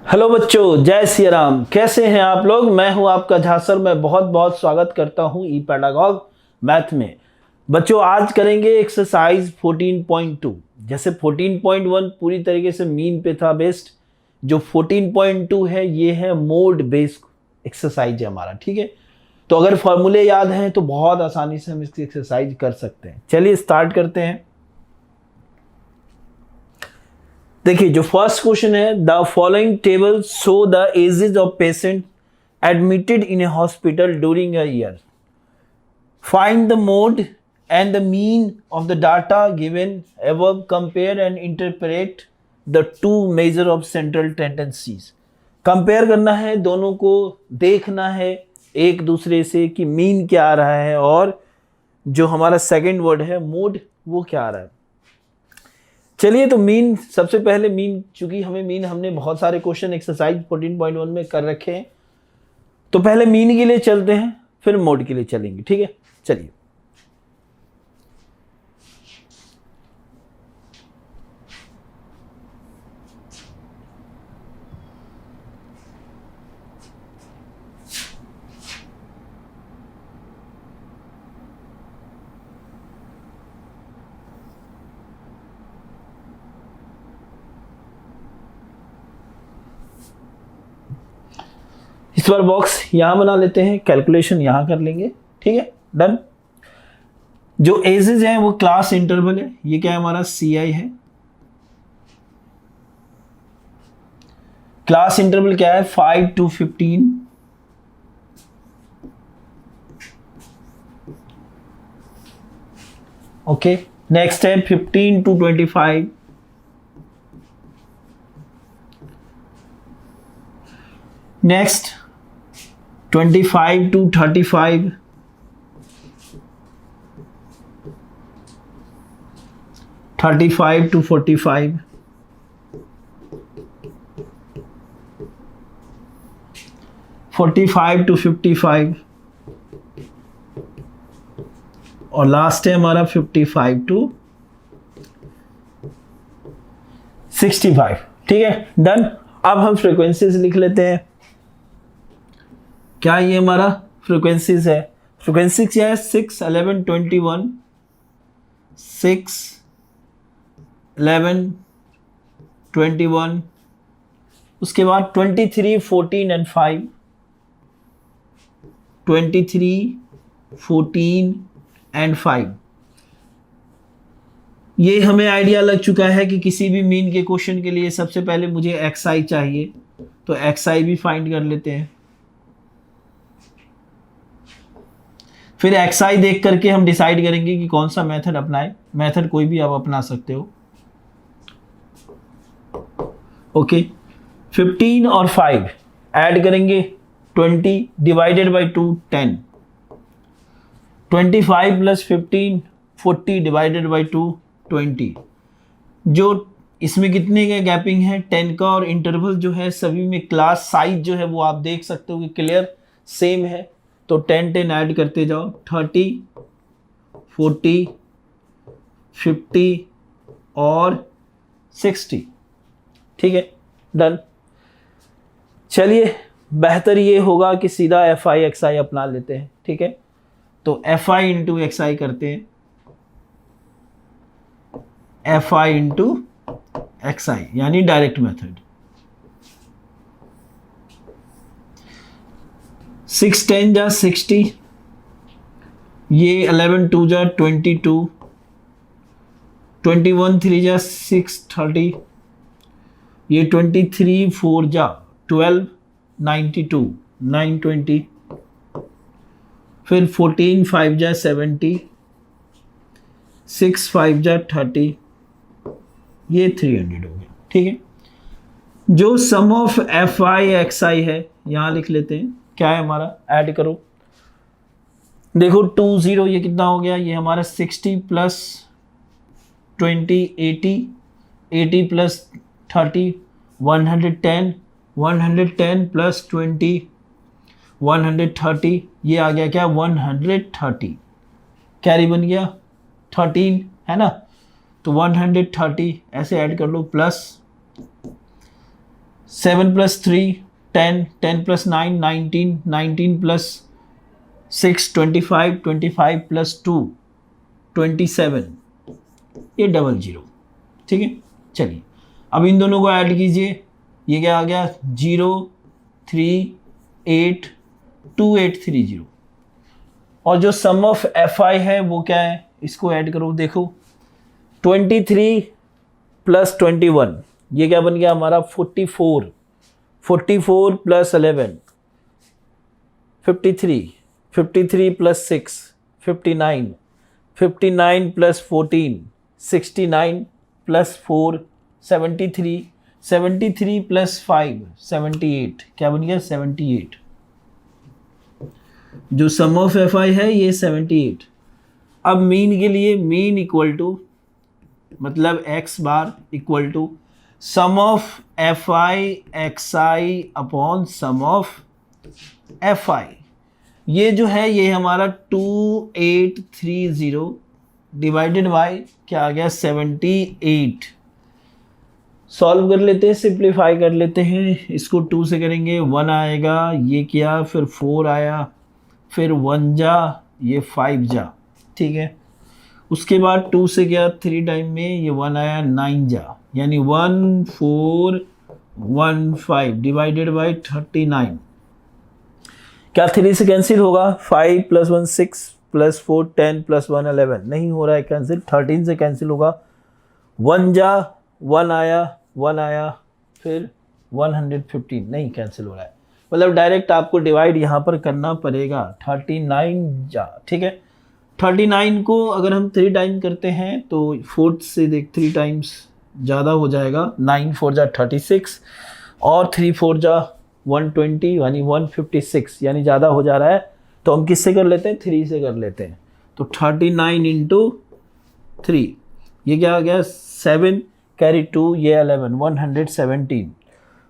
Hello बच्चों, जय सिया राम। कैसे हैं आप लोग? मैं हूं आपका झा सर। मैं बहुत बहुत स्वागत करता हूं ई पैडागॉग मैथ में। बच्चों, आज करेंगे एक्सरसाइज 14.2। जैसे 14.1 पूरी तरीके से मीन पे था बेस्ड, जो 14.2 है ये है मोड बेस्ड एक्सरसाइज है हमारा। ठीक है, तो अगर फॉर्मूले याद हैं तो बहुत आसानी से हम इसकी एक्सरसाइज कर सकते हैं। चलिए स्टार्ट करते हैं। देखिए, जो फर्स्ट क्वेश्चन है, the following table show the ages of patient admitted in a hospital during a year. Find the mode and the mean of the data given above, compare and interpret the two measure of central tendencies. Compare करना है, दोनों को देखना है एक दूसरे से कि मीन क्या आ रहा है और जो हमारा सेकंड वर्ड है मोड वो क्या आ रहा है। चलिए, तो मीन सबसे पहले मीन, चूंकि हमने बहुत सारे क्वेश्चन एक्सरसाइज 14.1 में कर रखे हैं, तो पहले मीन के लिए चलते हैं फिर मोड के लिए चलेंगे। ठीक है, चलिए। इस बार बॉक्स यहां बना लेते हैं, कैलकुलेशन यहां कर लेंगे। ठीक है, डन। जो एजेस हैं वो क्लास इंटरवल है। ये क्या है हमारा? सी आई है। क्लास इंटरवल क्या है? 5 to 15। ओके, नेक्स्ट है 15 to 25। Next 25 to 35। 35 to 45। 45 to 55। और लास्ट है हमारा 55 to 65। ठीक है, डन। अब हम फ्रीक्वेंसीज लिख लेते हैं। क्या ये हमारा फ्रीक्वेंसीज है? फ्रीक्वेंसी क्या है? 6, 11, 21। 6, 11, 21। उसके बाद 23, 14 एंड 5। 23, 14 एंड 5। ये हमें आइडिया लग चुका है कि किसी भी मीन के क्वेश्चन के लिए सबसे पहले मुझे एक्स चाहिए, तो एक्स भी फाइंड कर लेते हैं। फिर एक्स देख करके हम डिसाइड करेंगे कि कौन सा मेथड अपनाए। मेथड कोई भी आप अपना सकते हो। ओके, 15 और 5 ऐड करेंगे, 20 divided by 2 10। 25 plus 15 40 divided by 2 20। जो इसमें कितने का गैपिंग है? 10 का। और इंटरवल जो है सभी में क्लास साइज जो है वो आप देख सकते हो कि क्लियर सेम है, तो 10 10 ऐड करते जाओ। 30, 40, 50 और 60। ठीक है, डन। चलिए, बेहतर ये होगा कि सीधा एफ आई एक्स आई अपना लेते हैं। ठीक है, तो एफ आई इंटू एक्स आई करते हैं। एफ आई इंटू एक्स आई यानी डायरेक्ट मेथड। 6 10 जा 60। ये 11 2 जा 22। 21 3 जा 6 30। ये 23 4 जा 12 92 920। फिर 14 5 जा 70। 6 5 जा 30। ये 300 हो गया। ठीक है, जो सम ऑफ एफ आई एक्स आई है यहां लिख लेते हैं। क्या है हमारा? ऐड करो। देखो 2 0, ये कितना हो गया? ये हमारा 60 प्लस 20 80। 80 प्लस 30 110। 110 प्लस 20 130। ये आ गया क्या? 130। कैरी बन गया 13, है ना? तो 130 ऐसे ऐड कर लो, प्लस 7 + 3 10, 10 + 9 19, 19 + 6 25, 25 + 2 27, ये 00, ठीक है। चलिए अब इन दोनों को ऐड कीजिए, ये क्या आ गया 0 3 8 2 8 3 0। और जो सम ऑफ एफ आई है वो क्या है, इसको ऐड करो, देखो 23 + 21, ये क्या बन गया हमारा 44, 44 + 11 53, 53 + 6 59, 59 + 14 69 + 4 73, 73 + 5 78, क्या बन गया 78। जो सम ऑफ एफ आई है ये 78। अब मीन के लिए मीन इक्वल टू मतलब x bar equal to sum of f i x i upon sum of f i. ये जो है ये हमारा 2830 डिवाइडेड बाय क्या आ गया 78। सॉल्व कर लेते हैं, सिंप्लीफाई कर लेते हैं, इसको 2 से करेंगे 1 आएगा, ये किया फिर 4 आया, फिर 1 जा, ये 5 जा, ठीक है। उसके बाद 2 से गया 3 टाइम में, ये 1 आया 9 जा, यानी 1415 डिवाइडेड बाय 39। क्या 3 से कैंसिल होगा, 5 + 1 6 + 4 10 + 1 11, नहीं हो रहा है कैंसिल। 13 से कैंसिल होगा, 1 जा 1 आया 1 आया, फिर 115, नहीं कैंसिल हो रहा है, मतलब डायरेक्ट आपको डिवाइड यहाँ पर करना पड़ेगा 39 जा, ठीक है। 39 को अगर हम 3 टाइम करते हैं तो 4 से देख 3 टाइम्स ज़्यादा हो जाएगा, 9 4 जा 36 और 3 4 जा 120 यानी 156, यानी ज़्यादा हो जा रहा है, तो हम किससे कर लेते हैं 3 से कर लेते हैं। तो 39 × 3, ये क्या आ गया 7 कैरी 2, ये 11 117,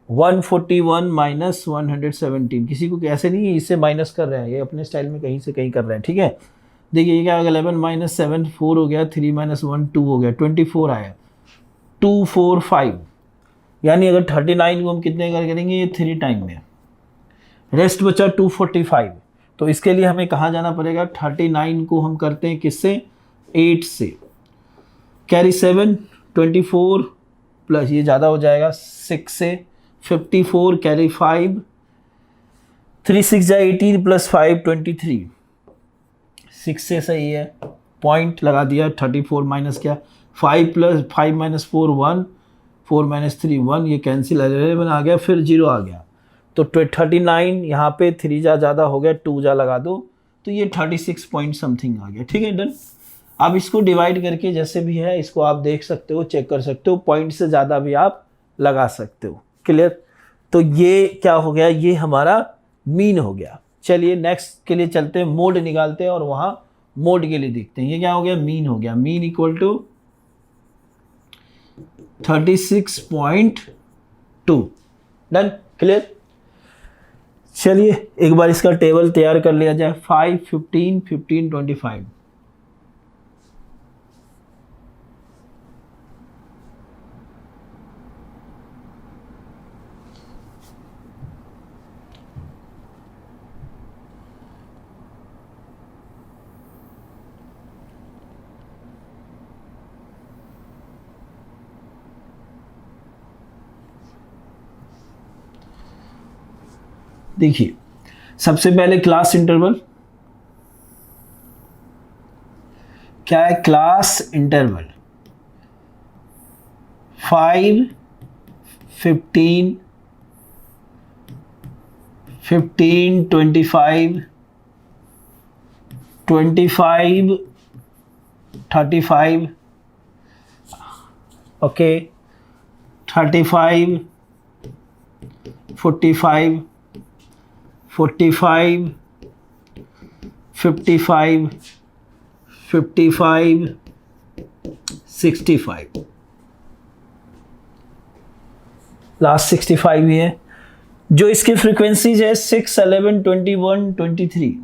141 - 117, किसी को ऐसे नहीं इससे माइनस कर रहे हैं, ये अपने स्टाइल में कहीं से कहीं कर रहे हैं, ठीक है। देखिए ये क्या आ गया 11 - 7 4 हो गया, 3 - 1 2 हो गया, 24 आया, 245, यानी अगर 39 को हम कितने करेंगे ये 3 टाइम में, रेस्ट बचा 245। तो इसके लिए हमें कहाँ जाना पड़ेगा, 39 को हम करते हैं किससे 8 से, कैरी 7 24 प्लस ये ज़्यादा हो जाएगा 6 से 54 कैरी 5 3 6 जा 18 + 5 23, 6 से सही है, पॉइंट लगा दिया, 34 माइनस क्या 5 + 5 - 4 1 4 - 3 1, ये कैंसिल 11 आ गया, फिर 0 आ गया, तो 39 यहाँ पे 3 जा ज़्यादा हो गया, 2 जा लगा दो, तो ये 36 पॉइंट समथिंग आ गया, ठीक है डन। अब इसको डिवाइड करके जैसे भी है इसको आप देख सकते हो, चेक कर सकते हो, पॉइंट से ज़्यादा भी आप लगा सकते हो, क्लियर। तो ये क्या हो गया, ये हमारा मीन हो गया। चलिए नेक्स्ट के लिए चलते हैं, मोड निकालते हैं और वहाँ मोड के लिए देखते हैं। ये क्या हो गया, मीन हो गया, mean equal to 36.2, done, clear. चलिए एक बार इसका टेबल तैयार कर लिया जाए, 5 15 15 25। देखिए सबसे पहले क्लास इंटरवल क्या है, क्लास इंटरवल 5 15 15 25 25 35, ओके 35 45 45 55 55 65, लास्ट 65 ही है। जो इसकी फ्रीक्वेंसीज है 6 11 21 23,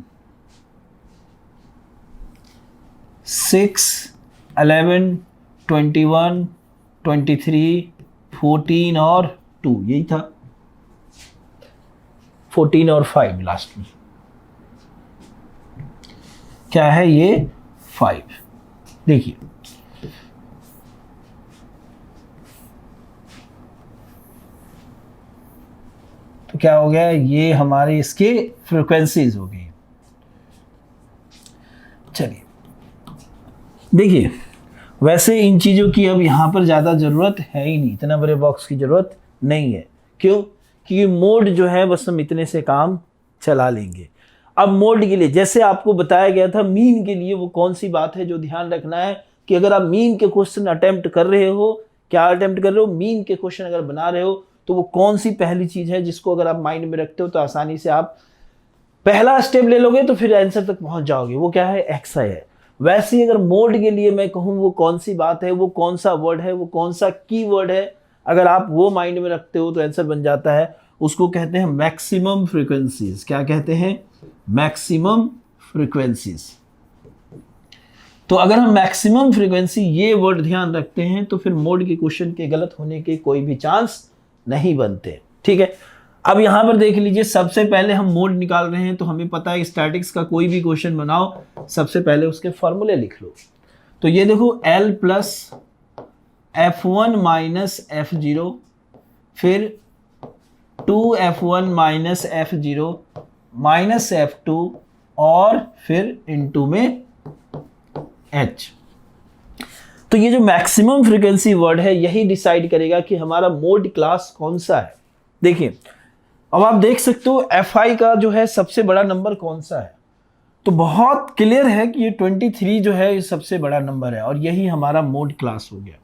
6 11 21 23 14 और 2, यही था 14 और 5 लास्ट में क्या है, ये 5। देखिए तो क्या हो गया, ये हमारे इसके फ्रीक्वेंसीज हो गई। चलिए देखिए, वैसे इन चीज़ों की अब यहाँ पर ज़्यादा ज़रूरत है ही नहीं, इतना बड़े बॉक्स की ज़रूरत नहीं है। क्यों? क्योंकि मोड जो है बस हम इतने से काम चला लेंगे। अब मोड के लिए जैसे आपको बताया गया था, मीन के लिए वो कौन सी बात है जो ध्यान रखना है कि अगर आप मीन के क्वेश्चन अटेम्प्ट कर रहे हो, क्या अटेम्प्ट कर रहे हो, मीन के क्वेश्चन अगर बना रहे हो, तो वो कौन सी पहली चीज़ है जिसको अगर आप माइंड में रखते हो तो आसानी से आप पहला स्टेप ले लोगे तो फिर आंसर तक पहुंच जाओगे। वो क्या है, एक्सआई है। वैसे ही अगर मोड के लिए मैं कहूँ वो कौन सी बात है, वो कौन सा वर्ड है, वो कौन सा कीवर्ड है, अगर आप वो माइंड में रखते हो तो आंसर बन जाता है। उसको कहते हैं मैक्सिमम फ्रीक्वेंसीज। क्या कहते हैं, मैक्सिमम फ्रीक्वेंसीज। तो अगर हम मैक्सिमम फ्रीक्वेंसी ये वर्ड ध्यान रखते हैं तो फिर मोड के क्वेश्चन के गलत होने के कोई भी चांस नहीं बनते। ठीक है, अब यहां पर देख लीजिए, सबसे पहले हम मोड निकाल रहे हैं तो हमें पता है स्टैटिक्स का कोई भी क्वेश्चन बनाओ सबसे पहले उसके फॉर्मूले लिख लो। तो ये देखो L plus F1 minus F0, फिर 2F1 minus F0 minus F2 और फिर इनटू में H। तो ये जो मैक्सिमम फ्रीक्वेंसी वर्ड है यही डिसाइड करेगा कि हमारा मोड क्लास कौन सा है। देखिए अब आप देख सकते हो Fi का जो है सबसे बड़ा नंबर कौन सा है, तो बहुत क्लियर है कि ये 23 जो है ये सबसे बड़ा नंबर है और यही हमारा मोड क्लास हो गया।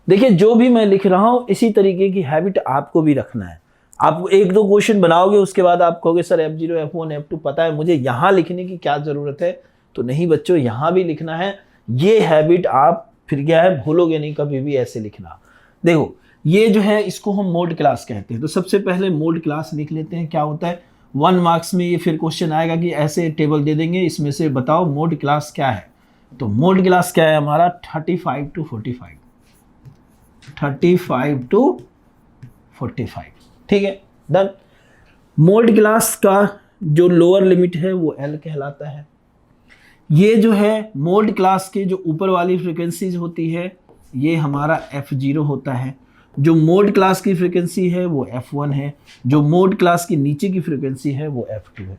देखिए जो भी मैं लिख रहा हूं इसी तरीके की हैबिट आपको भी रखना है। आप एक दो क्वेश्चन बनाओगे उसके बाद आप कहोगे सर F0 F1 F2 पता है मुझे, यहाँ लिखने की क्या जरूरत है। तो नहीं बच्चों, यहाँ भी लिखना है। ये हैबिट आप फिर क्या है भूलोगे नहीं कभी भी ऐसे लिखना। देखो ये जो है इसको हम मोड क्लास कहते हैं। तो सबसे पहले मोड क्लास लिख लेते हैं। क्या होता है, 1 मार्क्स में ये फिर क्वेश्चन आएगा कि ऐसे टेबल दे देंगे, इसमें से बताओ मोड क्लास क्या है। तो मोड क्लास क्या है हमारा, 35 to 45, 35 to 45। ठीक है, डन। मोड क्लास का जो लोअर लिमिट है वो L कहलाता है। ये जो है मोड क्लास के जो ऊपर वाली फ्रीक्वेंसीज होती है ये हमारा F0 होता है। जो मोड क्लास की फ्रीक्वेंसी है वो F1 है। जो मोड क्लास की नीचे की फ्रीक्वेंसी है वो F2 है।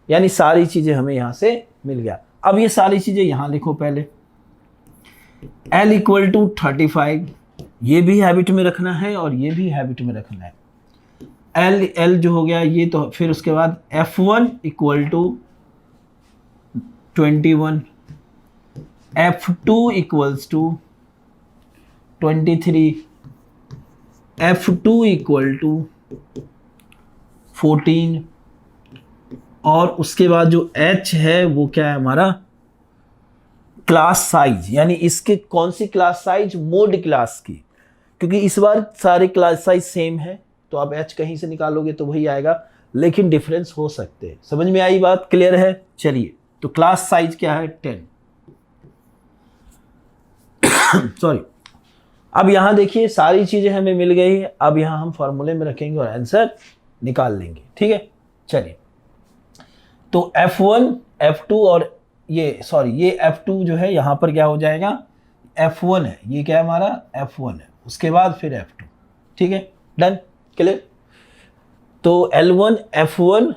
यानी सारी चीजें हमें यहां से मिल गया। अब ये सारी चीजें यहां लिखो पहले। L इक्वल टू 35, ये भी हैबिट में रखना है और ये भी हैबिट में रखना है। L जो हो गया ये, तो फिर उसके बाद F1 equal to 21, F2 equals to 23, F2 equal to 14 और उसके बाद जो H है वो क्या है हमारा, क्लास साइज। यानी इसके कौन सी क्लास साइज, मोड क्लास की, क्योंकि इस बार सारे क्लास साइज सेम है तो आप H कहीं से निकालोगे तो वही आएगा, लेकिन डिफरेंस हो सकते हैं। समझ में आई बात, क्लियर है। चलिए तो क्लास साइज क्या है, 10। सॉरी। अब यहां देखिए सारी चीजें हमें मिल गई। अब यहां हम फॉर्मूले में रखेंगे और आंसर निकाल लेंगे। ठीक है, चलिए। तो F1 F2 और ये F2 जो है यहां पर क्या हो जाएगा, F1 है, ये क्या है हमारा F1 है, उसके बाद फिर F2। ठीक है, डन, क्लियर। तो L1 F1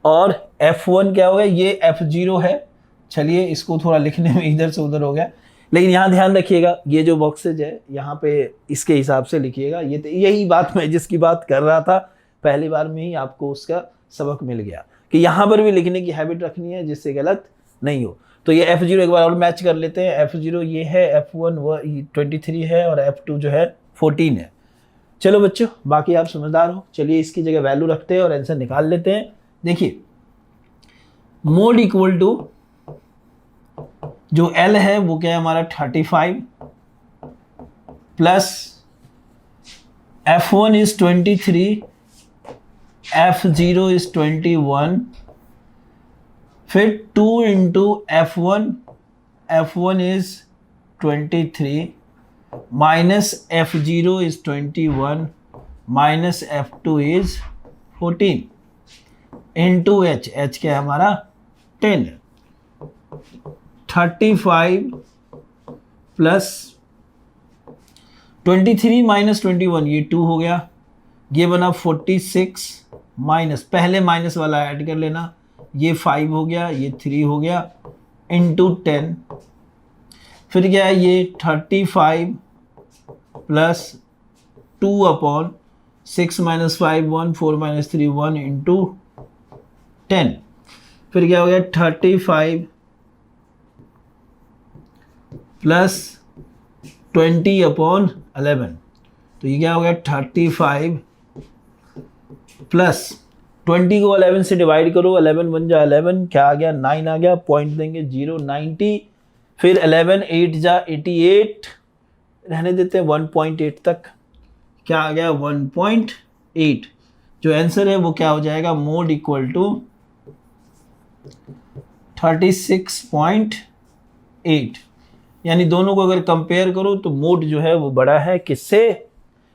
और F1 क्या हो गया, ये F0 है। चलिए इसको थोड़ा लिखने में इधर से उधर हो गया, लेकिन यहाँ ध्यान रखिएगा ये जो बॉक्सेज है यहाँ पे इसके हिसाब से लिखिएगा। ये तो यही बात मैं जिसकी बात कर रहा था, पहली बार में ही आपको उसका सबक मिल गया कि यहाँ पर भी लिखने की हैबिट रखनी है जिससे गलत नहीं हो। तो ये F0 एक बार और मैच कर लेते हैं। F0 ये है, F1 वो 23 है और F2 जो है 14 है। चलो बच्चों बाकी आप समझदार हो। चलिए इसकी जगह वैल्यू रखते हैं और आंसर निकाल लेते हैं। देखिए मोड इक्वल टू जो L है वो क्या है हमारा 35 plus F1 is 23, F0 is 21, फिर 2 into F1 is 23 minus F0 is 21 minus F2 is 14 into H, H क्या है हमारा 10, 35 प्लस 23 माइनस 21 ये 2 हो गया, ये बना 46 माइनस, पहले माइनस वाला ऐड कर लेना, ये 5 हो गया, ये 3 हो गया, इंटू 10, फिर क्या है ये 35 plus 2 upon 6 minus 5 1, 4 minus 3 1 into 10, फिर क्या हो गया 35 प्लस 20 अपॉन 11, तो ये क्या हो गया 35 प्लस 20 को 11 से डिवाइड करो, 11 बन जा 11, क्या आ गया 9 आ गया, पॉइंट देंगे 0, 90, फिर 11 8 जा 88, रहने देते हैं 1.8 तक, क्या आ गया 1.8, जो आंसर है वो क्या हो जाएगा मोड इक्वल टू 36.8, यानी दोनों को अगर कंपेयर करो तो मोड जो है वो बड़ा है किससे,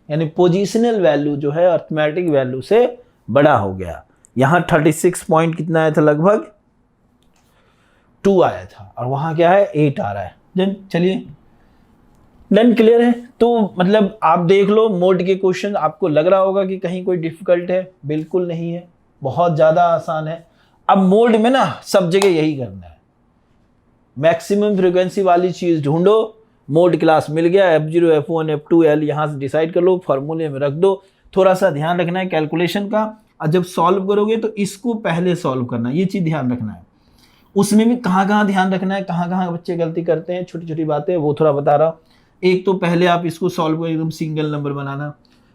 यानी पोजिशनल वैल्यू जो है अर्थमेटिक वैल्यू से बड़ा हो गया। यहाँ 36 पॉइंट कितना आया था, लगभग 2 आया था, और वहाँ क्या है 8 आ रहा है। देन चलिए डन, क्लियर है। तो मतलब आप देख लो मोड के क्वेश्चन, आपको लग रहा होगा कि कहीं कोई डिफिकल्ट है, बिल्कुल नहीं है, बहुत ज़्यादा आसान है। अब मोड में ना सब जगह यही करना है, मैक्सिमम फ्रीक्वेंसी वाली चीज़ ढूंढो, मोड क्लास मिल गया, F0 F1 F2 L यहाँ से डिसाइड कर लो, फार्मूले में रख दो। थोड़ा सा ध्यान रखना है कैलकुलेशन का, और जब सॉल्व करोगे तो इसको पहले सॉल्व करना है, ये चीज़ ध्यान रखना है। उसमें भी कहाँ कहाँ ध्यान रखना है, कहाँ कहाँ बच्चे गलती करते हैं, छोटी छोटी बातें वो थोड़ा बता रहा हूँ। एक तो पहले आप इसको सॉल्व करो, एकदम सिंगल नंबर बनाना,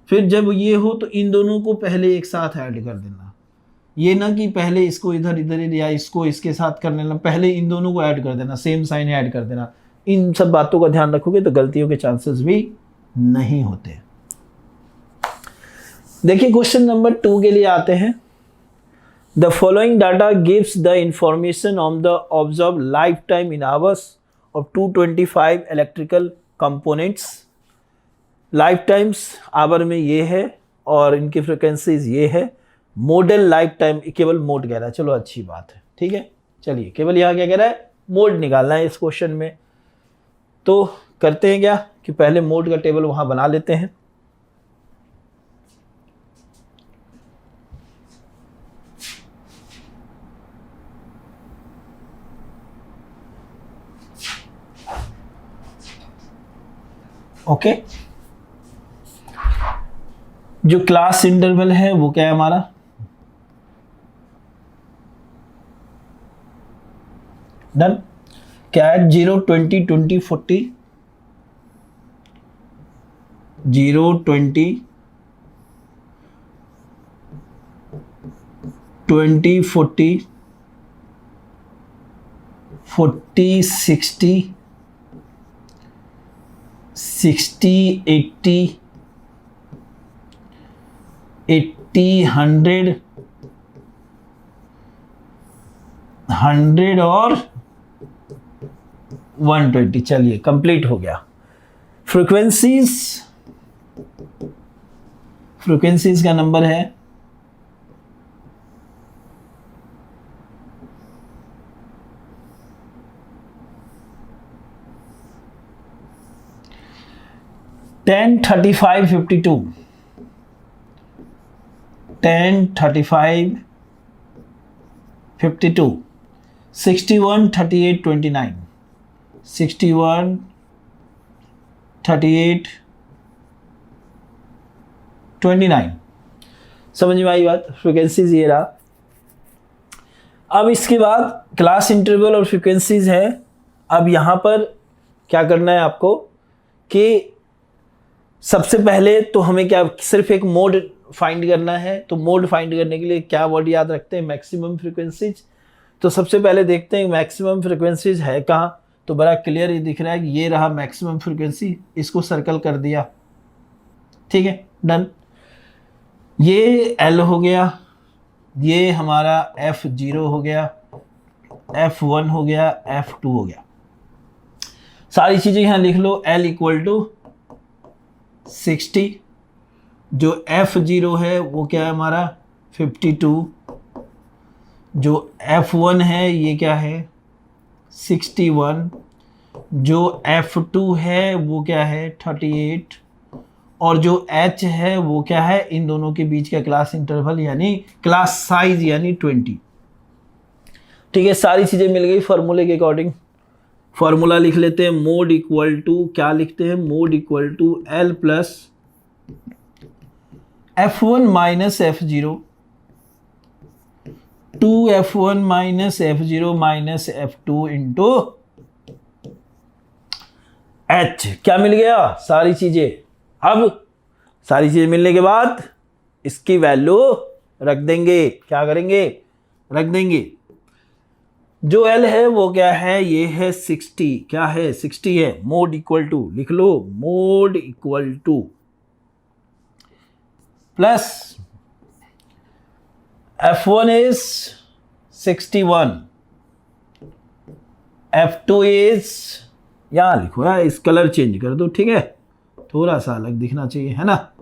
फिर जब ये हो तो इन दोनों को पहले एक साथ ऐड कर देना, ये ना कि पहले इसको इधर इधर या इसको इसके साथ कर लेना, पहले इन दोनों को ऐड कर देना, सेम साइन ऐड कर देना। इन सब बातों का ध्यान रखोगे तो गलतियों के चांसेस भी नहीं होते। देखिए क्वेश्चन नंबर 2 के लिए आते हैं। The following data gives the information on the observe life time in hours of 225 electrical components. Life times hour में ये है और इनकी फ्रिक्वेंसीज ये है। मॉडल लाइफ टाइम, केवल मोड कह रहा है, चलो अच्छी बात है, ठीक है। चलिए केवल यहाँ क्या कह रहा है, मोड निकालना है इस क्वेश्चन में। तो करते हैं क्या कि पहले मोड का टेबल वहाँ बना लेते हैं। ओके, जो क्लास इंटरवल है वो क्या है हमारा, डन। क्या है 0 20 20 40, 0 20 20 40 40 60 60 80 80 100 100 और 120। चलिए कंप्लीट हो गया। फ्रीक्वेंसीज का नंबर है 10 35 52, 10 35 52, 61 38 29, 61 38 29। समझ में आई बात, फ्रिक्वेंसीज ये रहा। अब इसके बाद क्लास इंटरवल और फ्रिक्वेंसीज है। अब यहाँ पर क्या करना है आपको कि सबसे पहले तो हमें क्या सिर्फ एक मोड फाइंड करना है। तो मोड फाइंड करने के लिए क्या वर्ड याद रखते हैं, मैक्सिमम फ्रिक्वेंसीज। तो सबसे पहले देखते हैं मैक्सिमम फ्रिक्वेंसीज है कहाँ। तो बड़ा क्लियर ये दिख रहा है कि ये रहा मैक्सिमम फ्रिक्वेंसी, इसको सर्कल कर दिया, ठीक है, डन। ये L हो गया, ये हमारा F0 हो गया, F1 हो गया, F2 हो गया। सारी चीज़ें यहाँ लिख लो। L इक्वल टू 60, जो F0 है वो क्या है हमारा 52, जो F1 है ये क्या है 61, जो F2 है वो क्या है 38, और जो H है वो क्या है इन दोनों के बीच का क्लास इंटरवल यानी क्लास साइज यानी 20। ठीक है, सारी चीजें मिल गई फॉर्मूले के अकॉर्डिंग। फॉर्मूला लिख लेते हैं, मोड इक्वल टू क्या लिखते हैं, mode equal to L plus F1 minus F0 2F1 minus F0 minus F2 into H। क्या मिल गया, सारी चीजें। अब सारी चीजें मिलने के बाद इसकी वैल्यू रख देंगे, क्या करेंगे, रख देंगे। जो L है वो क्या है, ये है 60, क्या है 60 है। मोड इक्वल टू लिख लो, mode equal to plus F1 is 61, F2 is, यहां लिखो यार, इस कलर चेंज कर दो, ठीक है, थोड़ा सा अलग दिखना चाहिए, है ना।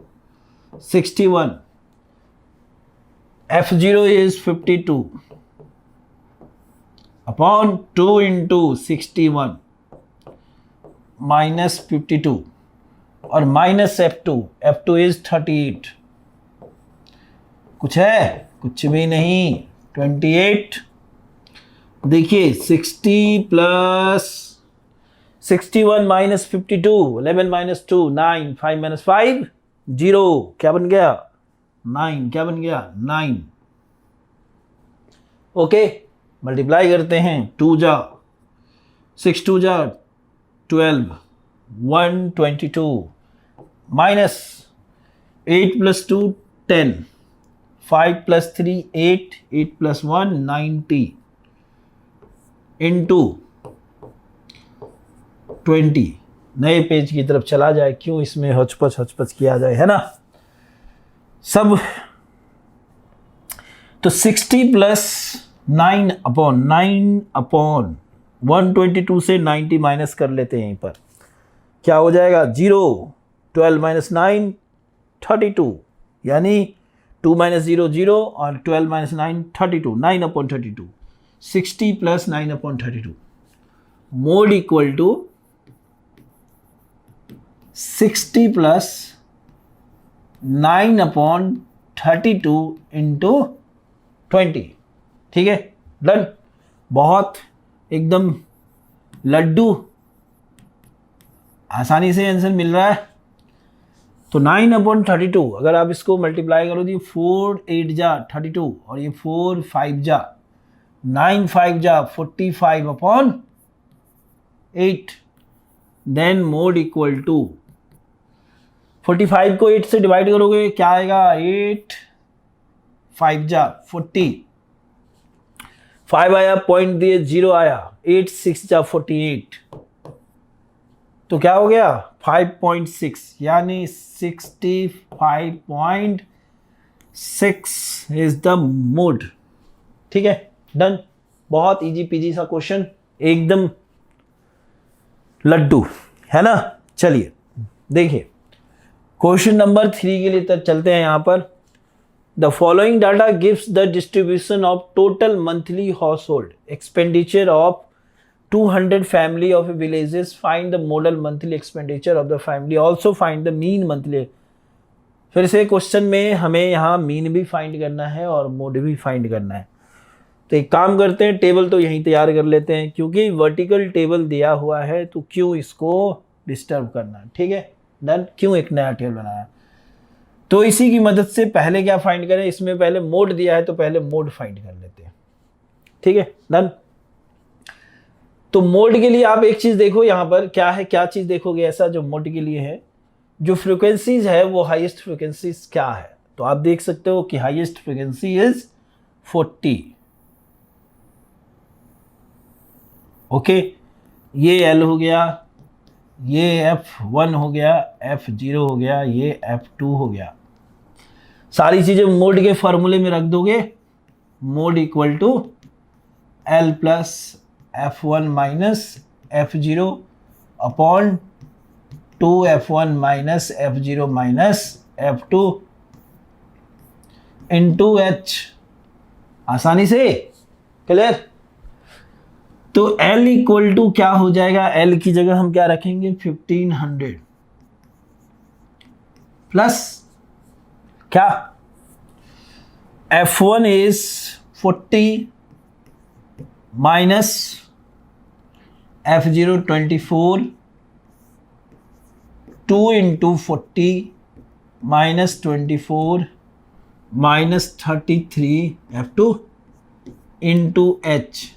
61, F0 is 52 upon 2 into 61 minus 52 और माइनस F2 इज 38। कुछ है, कुछ भी नहीं, 28। देखिए 60 प्लस 61 माइनस 52, 11 माइनस 2 9, 5 माइनस 5 0, क्या बन गया 9, क्या बन गया 9। ओके, मल्टीप्लाई करते हैं, 2 जा 6 2 जा 12 122 minus 8 plus 2 10, 5 plus 3 8, 8 plus 1 90 into 20। नए पेज की तरफ चला जाए, क्यों इसमें हचपच किया जाए, है ना सब। तो 60 प्लस 9 अपॉन 122 से 90 माइनस कर लेते हैं, यहीं पर क्या हो जाएगा 0, 12 माइनस 9 32, यानी 2 माइनस 0 0 और 12 minus 9 32, 9 upon 32, 60 plus 9 upon 32। Mode equal to 60 plus 9 upon 32 into 20। ठीक है, डन। बहुत एकदम लड्डू, आसानी से आंसर मिल रहा है। तो 9 अपॉन 32 अगर आप इसको मल्टीप्लाई करो तो 4 8 जा 32 और ये 4 5 जा 9 5 जा 45 upon 8। Then mode equal to 45 को 8 से डिवाइड करोगे क्या आएगा, 8 5 जा 40, 5 आया पॉइंट दिए 0 आया, 8 6 जा 48, तो क्या हो गया 5.6 यानी 65.6 इज द मोड। ठीक है, डन। बहुत इजी पीजी सा क्वेश्चन, एकदम लड्डू, है ना। चलिए देखिए क्वेश्चन नंबर 3 के लिए तक चलते हैं। यहां पर the following data gives the distribution of total monthly house hold expenditure of 200 family of villages. Find the modal monthly expenditure of the family. Also find the mean monthly. फिर से question में हमें यहाँ मीन भी find करना है और mode भी फाइंड करना है। तो एक काम करते हैं, टेबल तो यहीं तैयार कर लेते हैं, क्योंकि वर्टिकल टेबल दिया हुआ है तो क्यों इसको डिस्टर्ब करना। ठीक है, डन। क्यों एक नया टेबल बनाया, तो इसी की मदद से पहले क्या फाइंड करें, इसमें पहले मोड दिया है तो पहले मोड फाइंड कर लेते हैं। ठीक है, डन। तो मोड के लिए आप एक चीज देखो, यहां पर क्या है, क्या चीज देखोगे ऐसा जो मोड के लिए है, जो फ्रीक्वेंसीज है वो हाईएस्ट फ्रीक्वेंसीज क्या है। तो आप देख सकते हो कि हाईएस्ट फ्रीक्वेंसी इज 40। ओके, ये L हो गया, ये F1 हो गया, F0 हो गया, ये F2 हो गया। सारी चीजें मोड के फॉर्मूले में रख दोगे। Mode equal to L plus F1 minus F0 upon 2F1 minus F0 minus F2 into H, आसानी से क्लियर। तो L इक्वल टू क्या हो जाएगा, L की जगह हम क्या रखेंगे 1500 प्लस क्या, F1 is 40 minus F0 24, 2 into 40 minus 24 minus 33 F2 into H.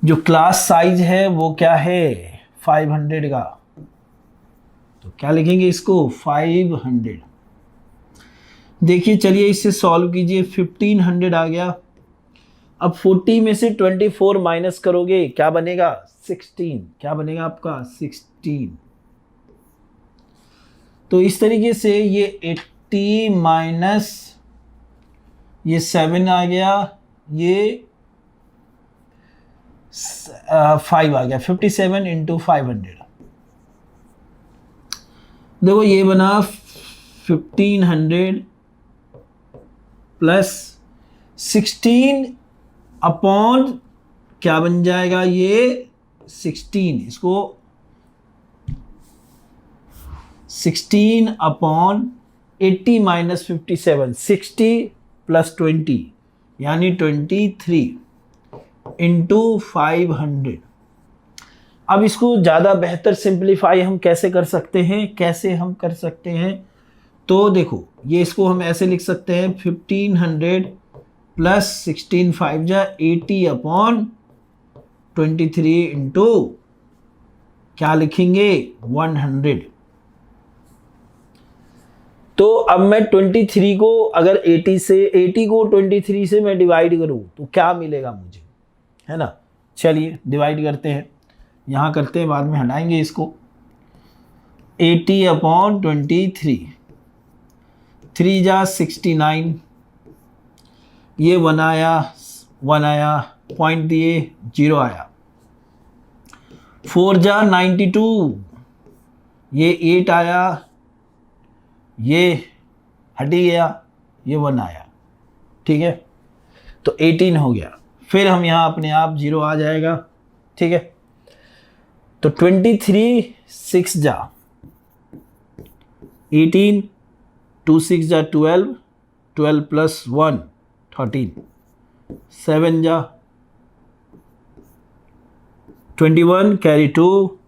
जो क्लास साइज है वो क्या है 500 का, तो क्या लिखेंगे इसको 500। देखिए चलिए इससे सॉल्व कीजिए, 1500 आ गया। अब 40 में से 24 माइनस करोगे क्या बनेगा 16, क्या बनेगा आपका 16। तो इस तरीके से ये 80 माइनस ये 7 आ गया, ये 5 आ गया, 57 इंटू 500। देखो ये बना 1500 प्लस 16 अपॉन क्या बन जाएगा ये 16, इसको 16 अपॉन 80 माइनस 57, 60 प्लस 20 यानी 23 इंटू 500। अब इसको ज़्यादा बेहतर सिंप्लीफाई हम कैसे कर सकते हैं, तो देखो ये इसको हम ऐसे लिख सकते हैं 1500 प्लस 16 5 जा 80 अपॉन 23 इंटू क्या लिखेंगे 100। तो अब मैं 23 को अगर 80 को 23 से मैं डिवाइड करूं तो क्या मिलेगा मुझे, है ना। चलिए डिवाइड करते हैं, यहाँ करते हैं, बाद में हटाएंगे इसको। 80 अपॉन 23, 3 जा 69, ये 1 आया, पॉइंट दिए 0 आया। 4 जा 92, ये 8 आया, ये हटी गया, ये 1 आया, ठीक है। तो 18 हो गया, फिर हम यहाँ अपने आप 0 आ जाएगा, ठीक है। तो 23 6 जा 18, 2 6 जा 12, 12 प्लस 1 13, 7 जा 21 कैरी 2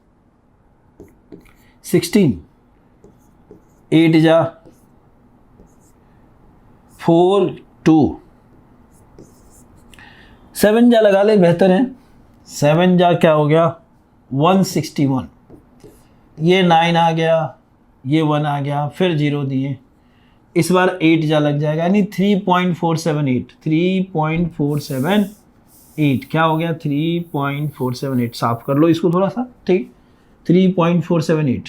16, 8 जा 4 2, 7 जा लगा ले बेहतर है, 7 जा क्या हो गया 161, ये 9 आ गया, ये 1 आ गया, फिर 0 दिए, इस बार 8 जा लग जाएगा, यानी 3.478 क्या हो गया 3.478। साफ कर लो इसको थोड़ा सा, ठीक 3.478।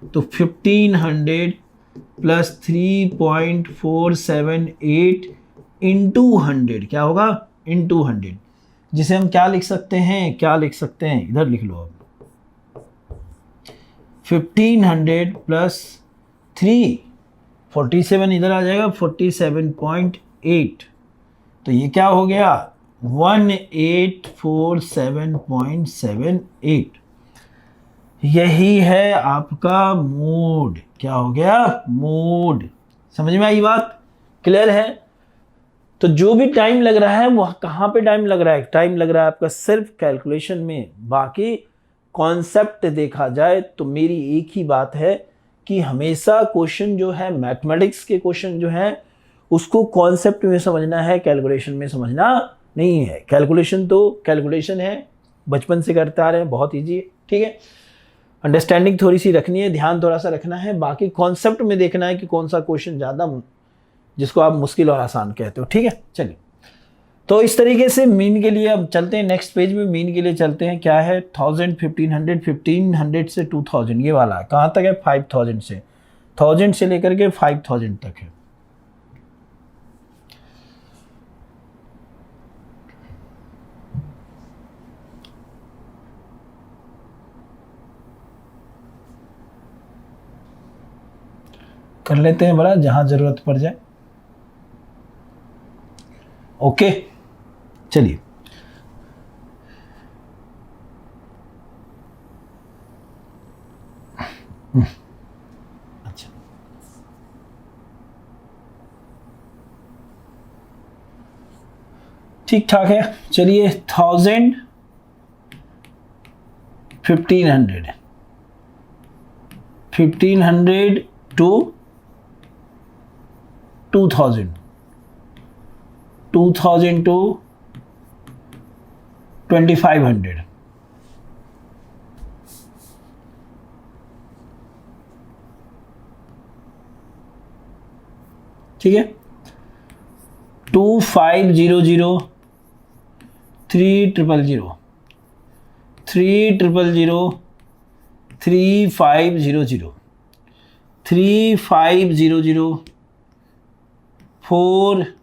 तो 1500 प्लस 3.478 इंटू 100 क्या होगा इंटू 100, जिसे हम क्या लिख सकते हैं, इधर लिख लो अब 1500 प्लस 347 इधर आ जाएगा 47.8, तो ये क्या हो गया 1847.78। यही है आपका मोड, क्या हो गया मोड। समझ में आई बात, क्लियर है। तो जो भी टाइम लग रहा है वो कहाँ पे टाइम लग रहा है, आपका सिर्फ कैलकुलेशन में। बाकी कॉन्सेप्ट देखा जाए तो मेरी एक ही बात है कि हमेशा क्वेश्चन जो है मैथमेटिक्स के क्वेश्चन जो है उसको कॉन्सेप्ट में समझना है, कैलकुलेशन में समझना नहीं है। कैलकुलेशन तो कैलकुलेशन है, बचपन से करते आ रहे हैं, बहुत ईजी है, ठीक है। अंडरस्टैंडिंग थोड़ी सी रखनी है, ध्यान थोड़ा सा रखना है, बाकी कॉन्सेप्ट में देखना है कि कौन सा क्वेश्चन ज़्यादा जिसको आप मुश्किल और आसान कहते हो, ठीक है। चलिए तो इस तरीके से मीन के लिए अब चलते हैं नेक्स्ट पेज में। मीन के लिए चलते हैं, क्या है 1000 1500 1500 से 2000 ये वाला है, कहाँ तक है 5000 से, 1000 से लेकर के 5000 तक है। कर लेते हैं बड़ा, जहाँ ज़रूरत पड़ जाए। ओके, चलिए अच्छा, ठीक ठाक है। चलिए 1000, 1500, 1500 to 2000, 2000 to 2500, ठीक है। 2500, 3000, 3000, 3500, 3500, 4000,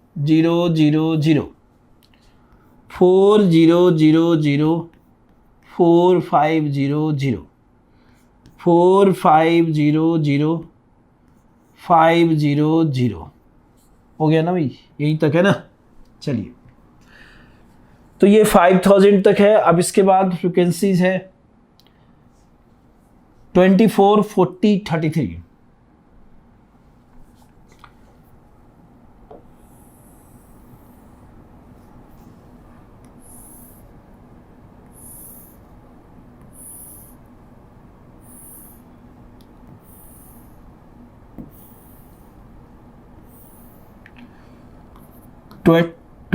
4000, 4500, 4500, 500, हो गया ना भाई, यहीं तक है ना। चलिए, तो ये 5000 तक है। अब इसके बाद फ्रिक्वेंसीज है 24, 40, 33,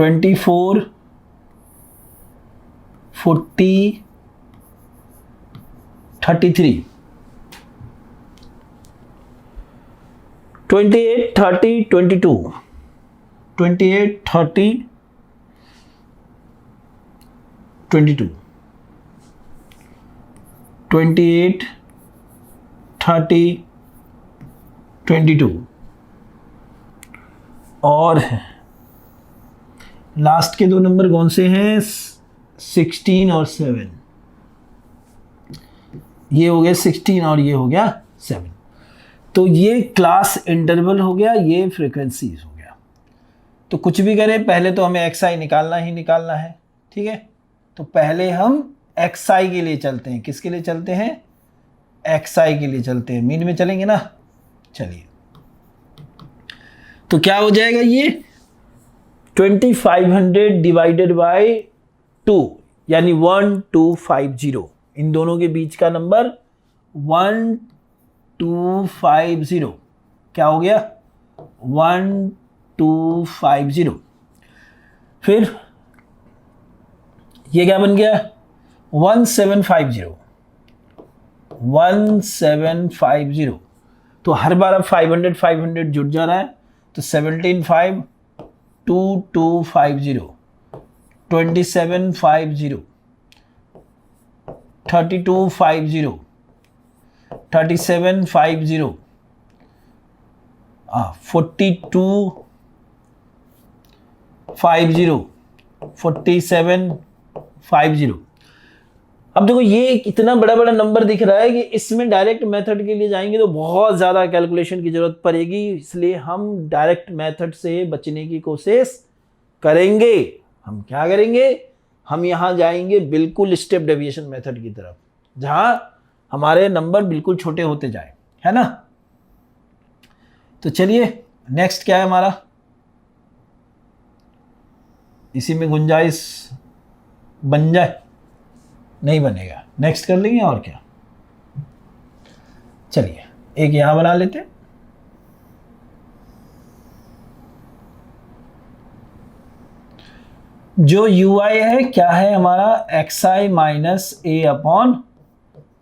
24, 40, 33, 28, 30, 22, 28, 30, 22, 28, 30, 22, और लास्ट के दो नंबर कौन से हैं? 16 और 7। ये हो गया 16 और ये हो गया 7। तो ये क्लास इंटरवल हो गया, ये फ्रीक्वेंसीज हो गया। तो कुछ भी करें, पहले तो हमें एक्स आई निकालना ही निकालना है, ठीक है। तो पहले हम एक्स आई के लिए चलते हैं। किसके लिए चलते हैं? एक्स आई के लिए चलते हैं। मीन में चलेंगे ना। चलिए, तो क्या हो जाएगा ये 2500 डिवाइडेड बाय 2, यानी 1250। इन दोनों के बीच का नंबर 1250 क्या हो गया? 1250। फिर ये क्या बन गया? 1750, 1750। तो हर बार अब 500 500 जुड़ जा रहा है। तो 17,5 2250, 2750, 3250, 3750, 4250, 4750। अब देखो, ये इतना बड़ा बड़ा नंबर दिख रहा है कि इसमें डायरेक्ट मेथड के लिए जाएंगे तो बहुत ज़्यादा कैलकुलेशन की ज़रूरत पड़ेगी, इसलिए हम डायरेक्ट मेथड से बचने की कोशिश करेंगे। हम क्या करेंगे? हम यहाँ जाएंगे बिल्कुल स्टेप डेविएशन मेथड की तरफ, जहाँ हमारे नंबर बिल्कुल छोटे होते जाए, है ना। तो चलिए, नेक्स्ट क्या है हमारा? इसी में गुंजाइश बन जाए? नहीं बनेगा, नेक्स्ट कर लेंगे और क्या। चलिए, एक यहां बना लेते हैं। जो UI है क्या है हमारा? XI minus A upon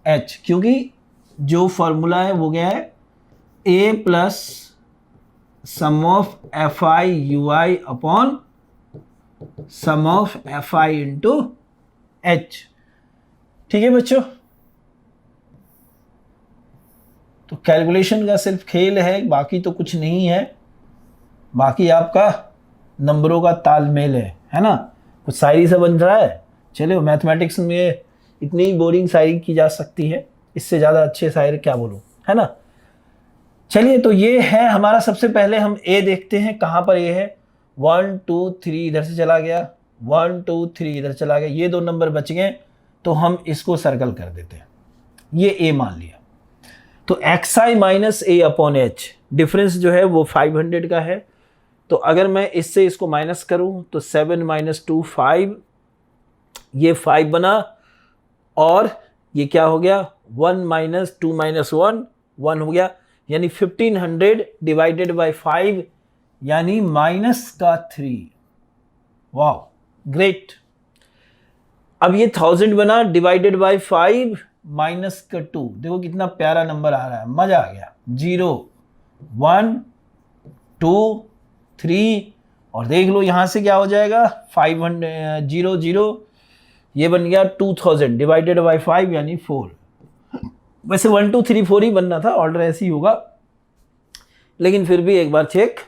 H, क्योंकि जो फॉर्मूला है वो क्या है? A plus sum of FI UI upon sum of FI into H। ठीक है बच्चों, तो कैलकुलेशन का सिर्फ खेल है, बाकी तो कुछ नहीं है। बाकी आपका नंबरों का तालमेल है ना। कुछ शायरी सा बन रहा है। चलो, मैथमेटिक्स में इतनी ही बोरिंग शायरी की जा सकती है, इससे ज़्यादा अच्छे शायर क्या बोलूँ, है ना। चलिए, तो ये है हमारा। सबसे पहले हम A देखते हैं, कहाँ पर A है? 1 2 3 इधर से चला गया, 1 2 3 इधर चला गया, ये 2 नंबर बच गए, तो हम इसको सर्कल कर देते हैं, ये a मान लिया। तो xi minus a upon h, difference जो है वो 500 का है। तो अगर मैं इससे इसको माइनस करूं तो 7 माइनस 2 5, ये 5 बना, और ये क्या हो गया 1 माइनस 2 माइनस 1 1 हो गया, यानी 1500 डिवाइडेड बाय 5 यानी माइनस का 3। वाह ग्रेट। अब ये 1000 बना डिवाइडेड बाय 5 माइनस का 2, देखो कितना प्यारा नंबर आ रहा है, मजा आ गया। 0 1 2 3, और देख लो यहां से क्या हो जाएगा 500 0 0, ये बन गया 2000 डिवाइडेड बाय 5 यानी 4। वैसे 1 2 3 4 ही बनना था, ऑर्डर ऐसे ही होगा, लेकिन फिर भी एक बार चेक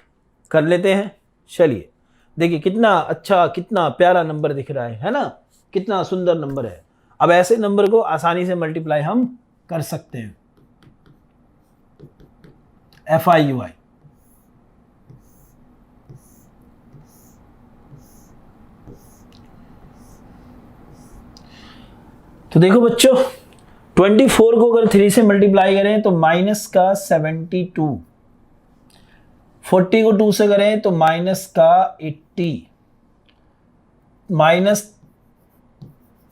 कर लेते हैं। चलिए देखिए कितना अच्छा, कितना प्यारा नंबर दिख रहा है ना, कितना सुंदर नंबर है। अब ऐसे नंबर को आसानी से मल्टीप्लाई हम कर सकते हैं। FIUI, तो देखो बच्चों 24 को अगर 3 से मल्टीप्लाई करें तो माइनस का 72, 40 को 2 से करें तो माइनस का 80, माइनस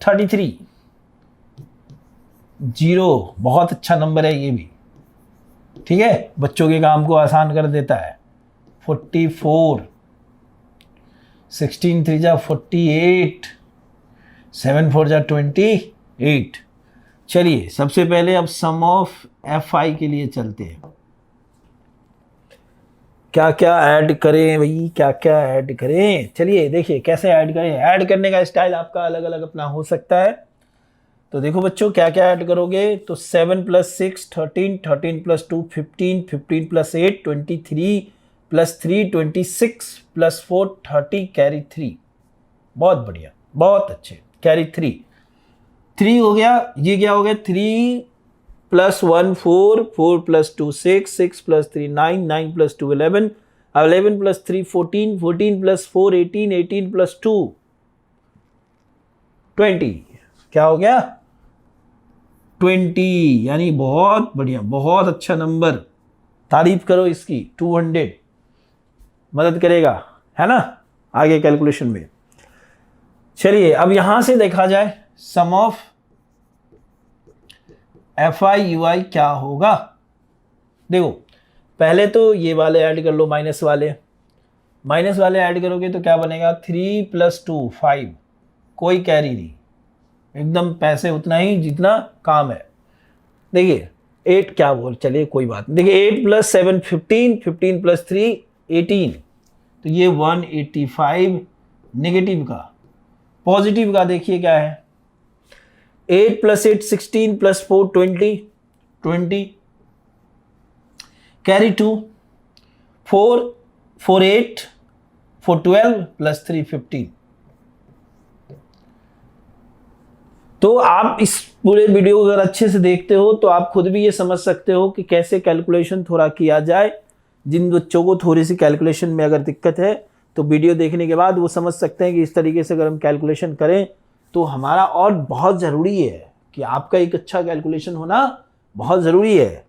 33, 0, बहुत अच्छा नंबर है ये भी, ठीक है, बच्चों के काम को आसान कर देता है। 44, 16 3 जा 48, 7 4 जा 28। चलिए सबसे पहले अब सम ऑफ FI के लिए चलते हैं। क्या क्या ऐड करें भाई, क्या क्या ऐड करें, चलिए देखिए कैसे ऐड करें। ऐड करने का स्टाइल आपका अलग अलग अपना हो सकता है। तो देखो बच्चों क्या क्या ऐड करोगे, तो 7 + 6 13, 13 + 2 15, 15 + 8 23 + 3 26 + 4 30 कैरी 3। बहुत बढ़िया, बहुत अच्छे, कैरी 3 हो गया। ये क्या हो गया 3 + 1 4, 4 + 2 6, 6 + 3 9, 9 + 2 11, 11 + 3 14, 14 + 4 18, 18 + 2 20। क्या हो गया 20, यानी बहुत बढ़िया, बहुत अच्छा नंबर, तारीफ करो इसकी। 200 मदद करेगा, है ना, आगे कैलकुलेशन में। चलिए अब यहां से देखा जाए सम ऑफ FIUI क्या होगा। देखो पहले तो ये वाले ऐड कर लो, माइनस वाले ऐड करोगे तो क्या बनेगा 3 + 2 5, कोई कैरी नहीं, एकदम पैसे उतना ही जितना काम है। देखिए 8 क्या बोल, चलिए कोई बात नहीं, देखिए 8 + 7 15, 15 + 3 18, तो ये 185। नेगेटिव का, पॉजिटिव का देखिए क्या है 8 + 8 16 + 4 20, 20 कैरी 2, 4 4 8 4 12 + 3 15। तो आप इस पूरे वीडियो को अगर अच्छे से देखते हो तो आप खुद भी ये समझ सकते हो कि कैसे कैलकुलेशन थोड़ा किया जाए। जिन बच्चों को थोड़ी सी कैलकुलेशन में अगर दिक्कत है तो वीडियो देखने के बाद वो समझ सकते हैं कि इस तरीके से अगर हम कैलकुलेशन करें तो हमारा, और बहुत ज़रूरी है कि आपका एक अच्छा कैलकुलेशन होना बहुत ज़रूरी है।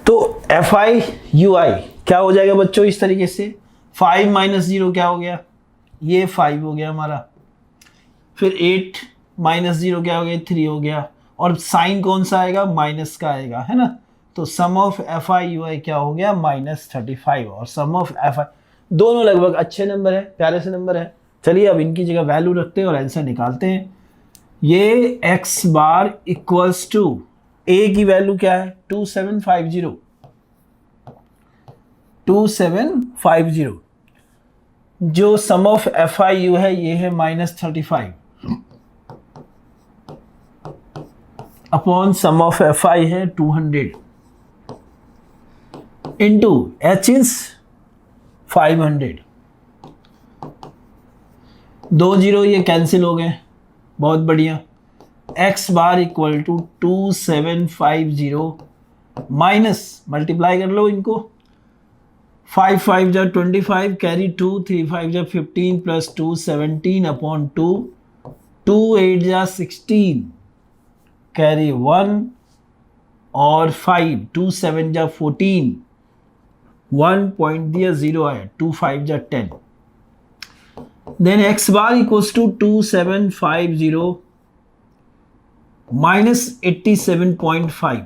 तो FIUI क्या हो जाएगा बच्चों इस तरीके से, 5 - 0 क्या हो गया, ये 5 हो गया हमारा, फिर 8 - 0 क्या हो गया 3 हो गया, और साइन कौन सा आएगा माइनस का आएगा, है ना। तो सम ऑफ FIUI क्या हो गया -35, और सम ऑफ FI, दोनों लगभग अच्छे नंबर है, प्यारे से नंबर है। चलिए अब इनकी जगह वैल्यू रखते हैं और आंसर निकालते हैं। ये x bar equals to a की वैल्यू क्या है 2750, 2750। जो सम ऑफ FIU है ये है -35 अपॉन सम ऑफ FI है 200 इंटू h इज 500। 2 0 ये कैंसिल हो गए, बहुत बढ़िया। x bar equal to 2750 minus, multiply कर लो इनको, 5 5 जा 25 कैरी 2, 3 5 जा 15 प्लस 2 17 अपॉन 2, 2 8 जा 16 कैरी 1 और 5 2 7 जा 14, 1 पॉइंट दिया 0 आया, 2 5 जा 10। Then x bar equals to 2750 minus 87.5।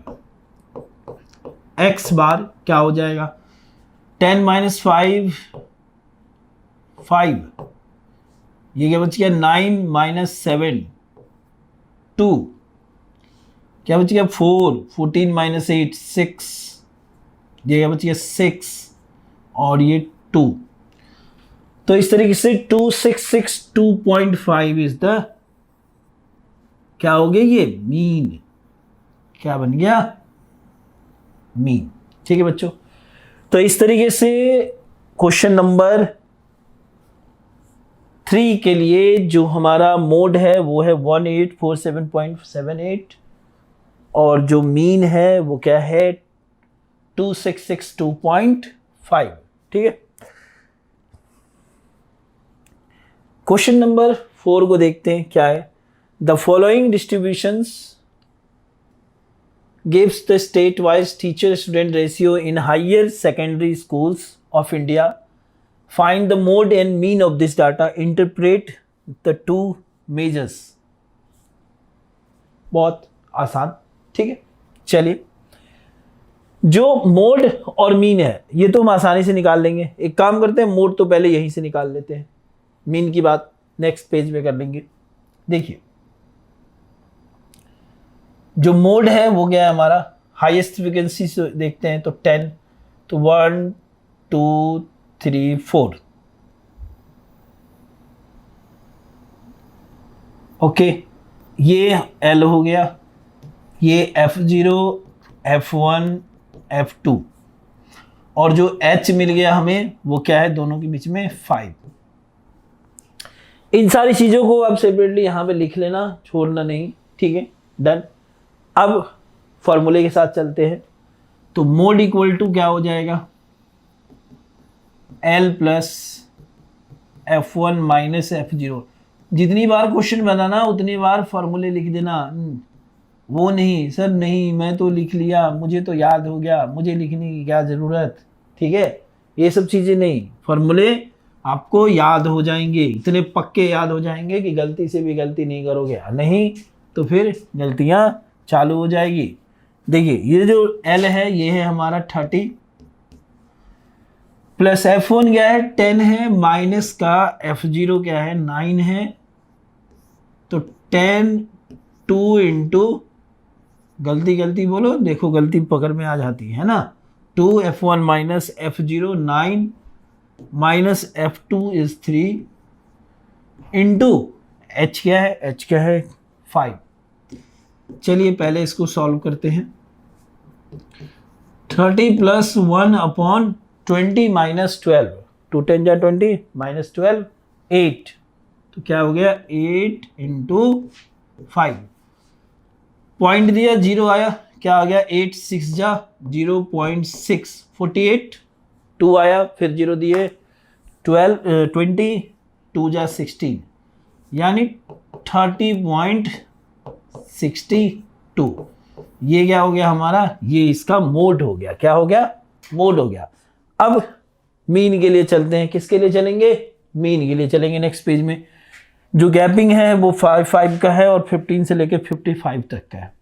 x bar क्या हो जाएगा, 10 माइनस 5 5, ये क्या बच गया 9 माइनस 7 2, क्या बच गया 4, 14 माइनस 8 6, ये क्या बच गया 6 और ये 2। तो इस तरीके से 2662.5 इज द, क्या हो गया ये मीन, क्या बन गया मीन। ठीक है बच्चों, तो इस तरीके से क्वेश्चन नंबर 3 के लिए जो हमारा मोड है वो है 1847.78 और जो मीन है वो क्या है 2662.5। ठीक है, क्वेश्चन नंबर 4 को देखते हैं क्या है। The following distributions gives the state-wise teacher-student ratio in higher secondary schools of India. Find the mode and mean of this data. Interpret the two measures. बहुत आसान, ठीक है। चलिए, जो मोड और मीन है ये तो हम आसानी से निकाल लेंगे। एक काम करते हैं, मोड तो पहले यहीं से निकाल लेते हैं, मीन की बात नेक्स्ट पेज पे कर लेंगे। देखिए, जो मोड है वो क्या है हमारा, हाईएस्ट फ्रीक्वेंसी से देखते हैं तो 10, तो 1 2 3 4, ओके, ये L हो गया, ये F0 F1 F2 और जो H मिल गया हमें वो क्या है दोनों के बीच में 5। इन सारी चीजों को आप सेपरेटली यहां पे लिख लेना, छोड़ना नहीं, ठीक है, डन। अब फॉर्मूले के साथ चलते हैं, तो मोड इक्वल टू क्या हो जाएगा, L plus F1 minus F0। जितनी बार क्वेश्चन बनाना उतनी बार फॉर्मूले लिख देना। वो नहीं सर, नहीं मैं तो लिख लिया, मुझे तो याद हो गया, मुझे लिखने की क्या ज़रूरत, ठीक है, ये सब चीज़ें नहीं। फॉर्मूले आपको याद हो जाएंगे, इतने पक्के याद हो जाएंगे कि गलती से भी गलती नहीं करोगे, नहीं तो फिर गलतियाँ चालू हो जाएगी। देखिए, ये जो L है ये है हमारा 30 प्लस F1 क्या है 10 है, माइनस का F0 क्या है 9 है, तो 10 2 इंटू, गलती बोलो, देखो गलती पकड़ में आ जाती है ना, 2 F1 minus F0 9 minus F2 is 3 into H क्या है 5। चलिए पहले इसको सॉल्व करते हैं। 30 प्लस 1 अपॉन 20 माइनस 12, 2 10 जा 20 माइनस 12 8, तो क्या हो गया 8 इंटू 5, पॉइंट दिया 0 आया, क्या आ गया 8 6 जा 0.6 48, 2 आया फिर 0 दिए 20 2 जा 16, यानी 30.62। ये क्या हो गया हमारा, ये इसका मोड हो गया। क्या हो गया, मोड हो गया। अब मीन के लिए चलते हैं, किसके लिए चलेंगे, मीन के लिए चलेंगे। नेक्स्ट पेज में जो गैपिंग है वो 5 का है और 15 से लेकर 55 तक का है।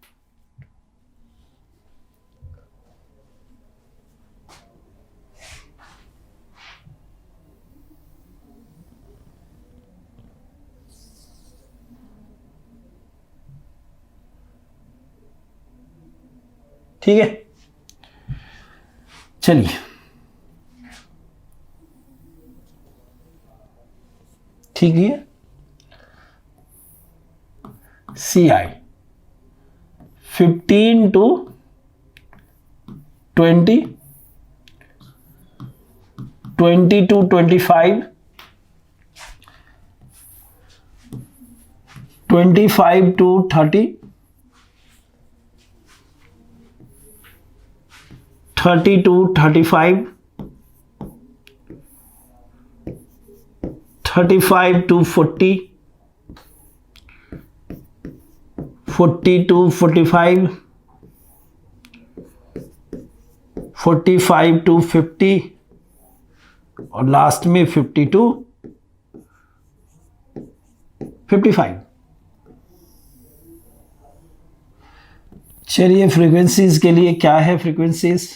ठीक है, चलिए ठीक है, CI 15 to 20, 20 to 25, 25 to 30, 30 to 35, 35 to 40, 40 to 45, 45 to 50 और लास्ट में 50 to 55। चलिए फ्रीक्वेंसीज के लिए क्या है फ्रीक्वेंसीज,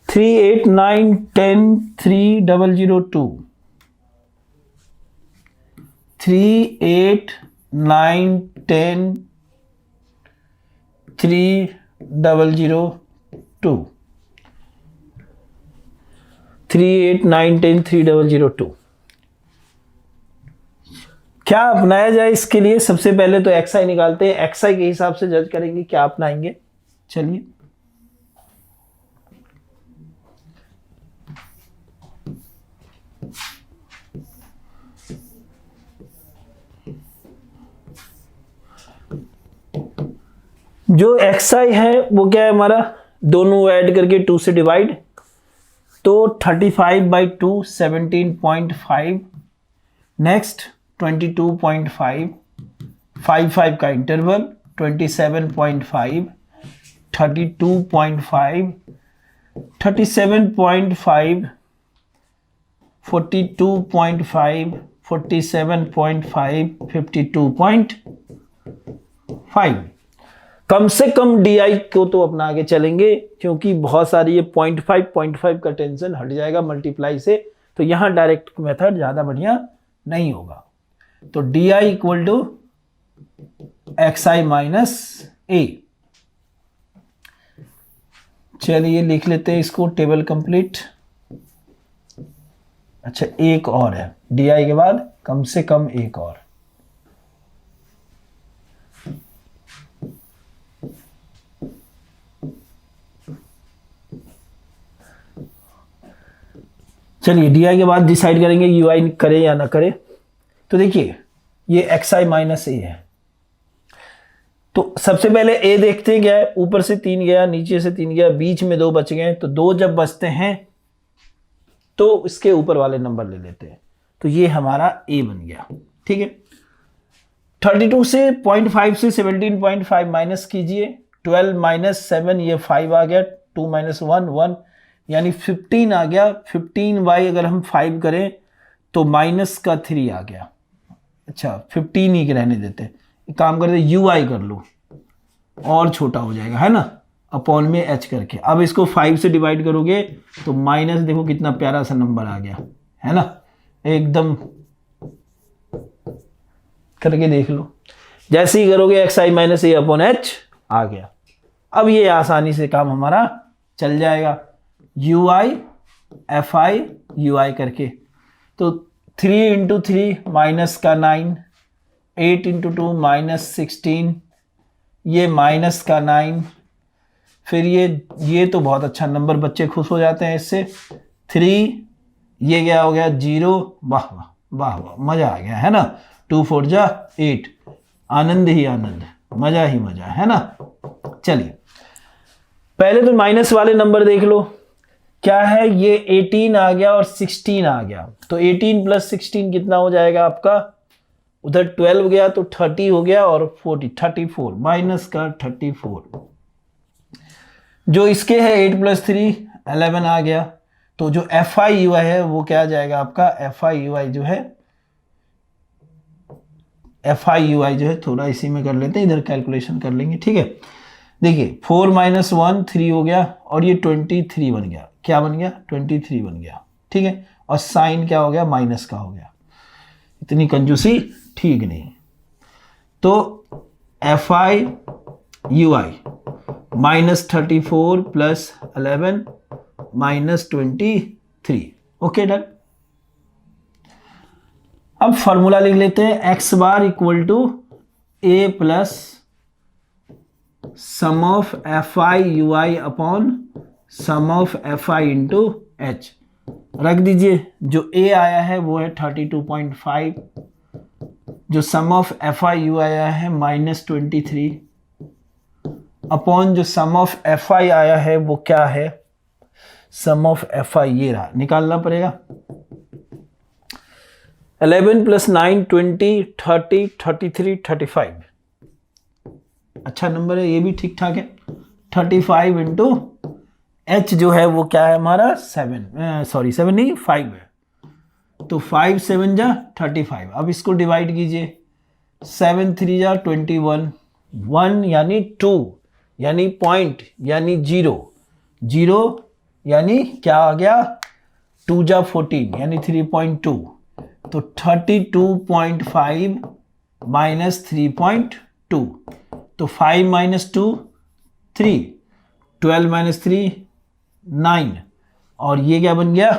थ्री 8 9 10 3002, 3 8 9 10 3002, 3 8 9 10 3002। क्या अपनाया जाए इसके लिए? सबसे पहले तो एक्स आई निकालते हैं, एक्स आई के हिसाब से जज करेंगे क्या अपनाएंगे। चलिए जो एक्स आई है वो क्या है हमारा, दोनों ऐड करके 2 से डिवाइड, तो 35/2 17.5, नेक्स्ट 22.5, 5 का इंटरवल 27.5, 32.5, 37.5, 42.5, 47.5, 52.5। कम से कम DI को तो अपना आगे चलेंगे, क्योंकि बहुत सारी ये 0.5 का टेंशन हट जाएगा मल्टीप्लाई से, तो यहाँ डायरेक्ट मेथड ज़्यादा बढ़िया नहीं होगा। तो DI equal to XI minus A। चलिए लिख लेते हैं इसको, टेबल कंप्लीट। अच्छा एक और है, DI के बाद कम से कम एक और, चलिए DI के बाद डिसाइड करेंगे UI करे या ना करे। तो देखिए ये XI माइनस A है, तो सबसे पहले A देखते हैं क्या है, ऊपर से 3 गया, नीचे से 3 गया, बीच में 2 बच गए, तो 2 जब बचते हैं तो इसके ऊपर वाले नंबर ले लेते हैं, तो ये हमारा A बन गया। ठीक है, 32 से 0.5 से 17.5 माइनस कीजिए, 12 माइनस 7 ये 5 आ गया, 2 माइनस 1 1, यानी 15 आ गया। 15 अगर हम 5 करें तो माइनस का 3 आ गया। अच्छा 15 ही रहने देते, एक काम करते UI कर लो और छोटा हो जाएगा, है ना, अपॉन में H करके। अब इसको 5 से डिवाइड करोगे तो माइनस, देखो कितना प्यारा सा नंबर आ गया, है ना, एकदम करके देख लो। जैसे ही करोगे XI minus A upon H आ गया। अब ये आसानी से काम हमारा चल जाएगा, UI FI UI करके। तो 3 इंटू 3 माइनस का 9, 8 इंटू 2 माइनस 16, ये माइनस का 9, फिर ये तो बहुत अच्छा नंबर, बच्चे खुश हो जाते हैं इससे। 3 ये क्या हो गया 0, वाह वाह वाह वाह, मजा आ गया, है ना। 2 4 जा 8, आनंद ही आनंद, मजा ही मजा, है ना। चलिए पहले तो माइनस वाले नंबर देख लो, क्या है ये 18 आ गया और 16 आ गया, तो 18 प्लस 16 कितना हो जाएगा आपका, उधर 12 गया तो 30 हो गया और 40 34, माइनस का 34। जो इसके है 8 प्लस 3 11 आ गया, तो जो FI UI है वो क्या आ जाएगा आपका, FI UI जो है, FI UI जो है, थोड़ा इसी में कर लेते हैं, इधर कैलकुलेशन कर लेंगे। ठीक है, देखिए 4 माइनस 1 3 हो गया और ये 23 बन गया, क्या बन गया 23 बन गया। ठीक है, और साइन क्या हो गया, माइनस का हो गया। इतनी कंजूसी ठीक नहीं। तो FI UI minus 34 plus 11 minus 23, okay done. अब फॉर्मूला लिख लेते हैं, x bar equal to A plus sum of FI UI upon sum of FI into H। रख दीजिए, जो A आया है वो है 32.5, जो सम ऑफ FI UI आया है माइनस 23, अपॉन जो सम ऑफ एफ आई आया है वो क्या है, सम ऑफ एफ आई ये रहा, निकालना पड़ेगा। 11 + 9 20 30 33 35, अच्छा नंबर है, ये भी ठीक ठाक है। 35 इंटू एच जो है वो क्या है हमारा 7 नहीं 5 है, तो 5 7 जा 35। अब इसको डिवाइड कीजिए, 7 3 जा 21, 1 यानी 2 यानी पॉइंट यानी 0, 0 यानी क्या आ गया 2 जा 14 यानी 3.2, तो 32.5 माइनस 3.2, तो 5 - 2 3, 12 - 3 9, और ये क्या बन गया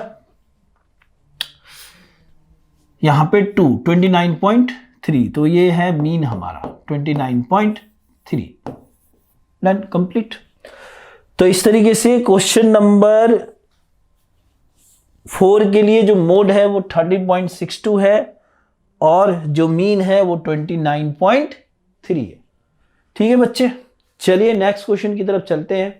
यहां पे 2 29.3, तो ये है मीन हमारा 29.3। Done, complete. तो इस तरीके से क्वेश्चन नंबर 4 के लिए जो मोड है वो 30.62 है और जो मीन है वो 29.3 है। ठीक है बच्चे, चलिए नेक्स्ट क्वेश्चन की तरफ चलते हैं।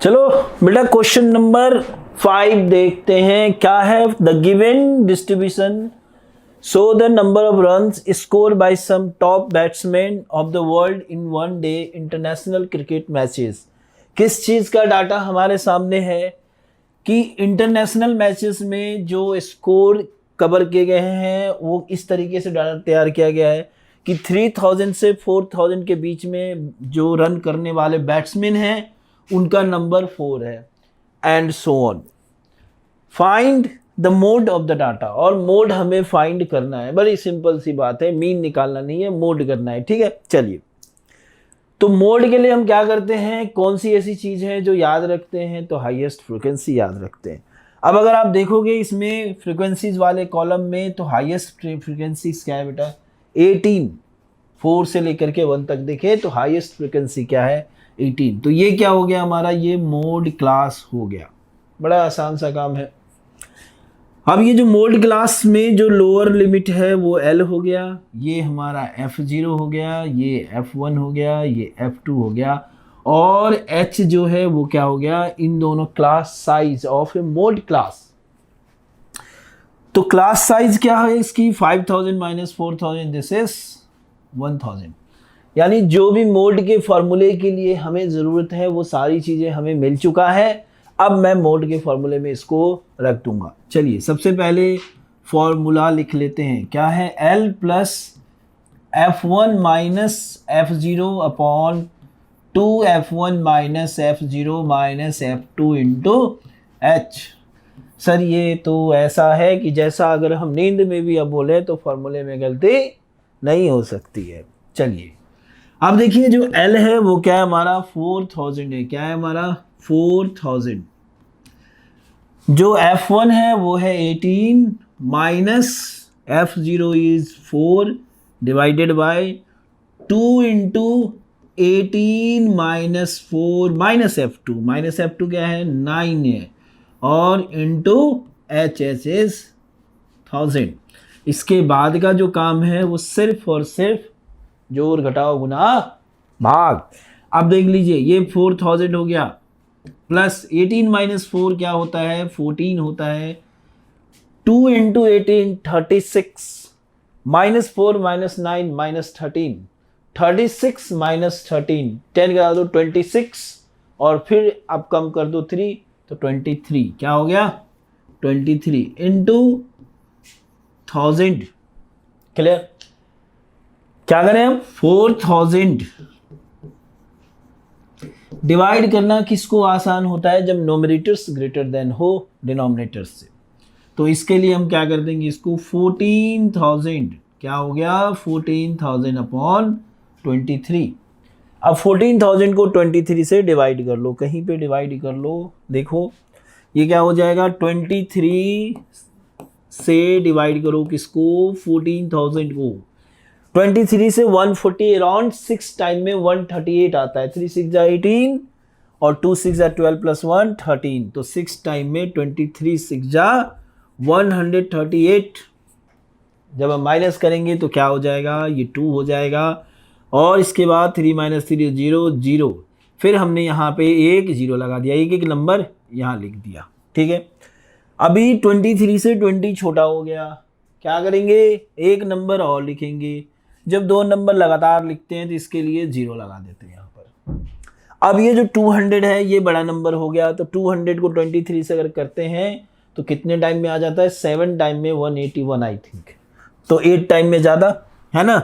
चलो बेटा क्वेश्चन नंबर 5 देखते हैं क्या है। The given distribution show the number of runs score by some top batsman of the world in one day international cricket matches. किस चीज का डाटा हमारे सामने है कि इंटरनेशनल मैचेस में जो स्कोर कवर किए गए हैं वो इस तरीके से डाटा तैयार किया गया है कि 3000 से 4000 के बीच में जो रन करने वाले बैट्समैन हैं उनका नंबर 4 है, and so on. Find the mode of the data, और मोड हमें फाइंड करना है, बड़ी सिंपल सी बात है, मीन निकालना नहीं है, मोड करना है। ठीक है, चलिए तो मोड के लिए हम क्या करते हैं, कौन सी ऐसी चीज है जो याद रखते हैं, तो हाईएस्ट फ्रीक्वेंसी याद रखते हैं। अब अगर आप देखोगे इसमें फ्रीक्वेंसीज वाले कॉलम में तो हाईएस्ट फ्रीक्वेंसीज क्या है बेटा 18, 4 से लेकर के 1 तक देखें तो हाईएस्ट फ्रीक्वेंसी क्या है 18, तो ये क्या हो गया हमारा, ये मोड क्लास हो गया। बड़ा आसान सा काम है। अब ये जो मोड क्लास में जो लोअर लिमिट है वो L हो गया, ये हमारा F0 हो गया, ये F1 हो गया, ये F2 हो गया, और H जो है वो क्या हो गया, इन दोनों class size of A mode class. तो क्लास साइज क्या है इसकी 5000 - 4000 दिस इज 1000, यानी जो भी मोड के फॉर्मूले के लिए हमें ज़रूरत है वो सारी चीज़ें हमें मिल चुका है। अब मैं मोड के फॉर्मूले में इसको रख दूंगा। चलिए सबसे पहले फॉर्मूला लिख लेते हैं, क्या है L + F1 - F0 upon 2F1 - F0 - F2 into H। Sir ये तो ऐसा है कि जैसा अगर हम नींद में भी अब बोले तो फॉर्मूले में गलती नहीं हो सकती है। चलिए अब देखिए जो L है वो क्या है हमारा 4000 है, क्या है हमारा 4000। जो F1 है वो है 18 minus F0 is 4 divided by 2 into 18 minus 4 minus F2 क्या है 9 है, और इंटू H इज 1000। इसके बाद का जो काम है वो सिर्फ और सिर्फ जोड़ घटाओ गुना भाग। अब देख लीजिए ये 4000 हो गया प्लस 18 माइनस 4 क्या होता है 14 होता है, 2 into 18 36 minus 4 minus 9 minus 13 36 minus 13 10 करा दो 26 और फिर अब कम कर दो 3 तो 23 क्या हो गया 23 इंटू 1000। क्लियर? क्या करें हम 4000 डिवाइड करना किसको आसान होता है जब नोमिनेटर्स ग्रेटर देन हो डिनोमिनेटर्स से। तो इसके लिए हम क्या कर देंगे इसको 14000 क्या हो गया 14000 अपॉन 23। अब 14000 को 23 से डिवाइड कर लो, कहीं पे डिवाइड कर लो, देखो ये क्या हो जाएगा 23 से डिवाइड करो किसको 14000 को, 23 से 140 अराउंड 6 टाइम में 138 आता है, 3 6 18 और 2 6 12 प्लस 1 13, तो 6 टाइम में 23 6 138। जब हम माइनस करेंगे तो क्या हो जाएगा ये 2 हो जाएगा, और इसके बाद 3 - 3 0 0, फिर हमने यहाँ पे एक 0 लगा दिया, एक एक नंबर यहाँ लिख दिया। ठीक है, अभी 23 से 20 छोटा हो गया, क्या करेंगे, एक नंबर और लिखेंगे। जब दो नंबर लगातार लिखते हैं तो इसके लिए 0 लगा देते हैं यहाँ पर। अब ये जो 200 है ये बड़ा नंबर हो गया, तो 200 को 23 से अगर करते हैं तो कितने टाइम में आ जाता है, 7 टाइम में 181 आई थिंक, तो 8 टाइम में ज़्यादा है ना।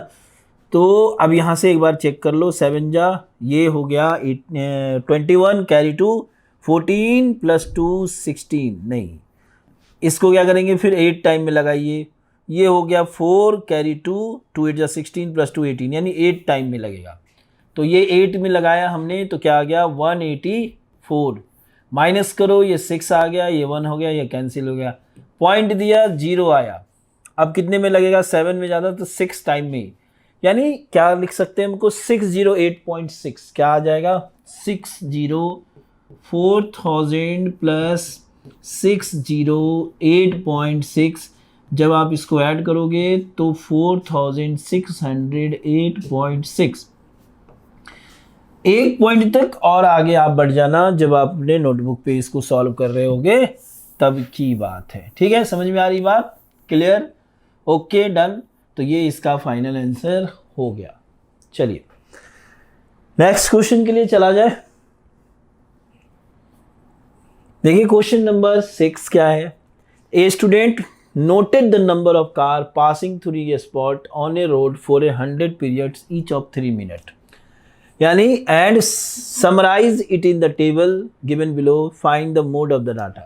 तो अब यहाँ से एक बार चेक कर लो, 7 जा ये हो गया 21 कैरी 2 14 + 2 16, नहीं इसको क्या करेंगे फिर 8 टाइम में लगाइए, ये हो गया 4 कैरी 2 2 8 जा 16 + 2 18, यानी 8 टाइम में लगेगा। तो ये 8 में लगाया हमने तो क्या आ गया 184, माइनस करो ये 6 आ गया, ये 1 हो गया, ये कैंसिल हो गया, पॉइंट दिया 0 आया। अब कितने में लगेगा, 7 में ज़्यादा तो 6 टाइम में, यानी क्या लिख सकते हैं हमको 608.6, क्या आ जाएगा 4000 + 608.6, जब आप इसको ऐड करोगे तो 4608.6। एक पॉइंट तक और आगे आप बढ़ जाना जब आप अपने नोटबुक पे इसको सॉल्व कर रहे होगे तब की बात है। ठीक है, समझ में आ रही बात, क्लियर, ओके डन। तो ये इसका फाइनल आंसर हो गया। चलिए नेक्स्ट क्वेश्चन के लिए चला जाए। देखिए क्वेश्चन नंबर 6 क्या है, a student noted the number of car passing through a spot on a road for 100 periods each of 3 minutes, यानी and summarize it in the table given below, find the mode of the data।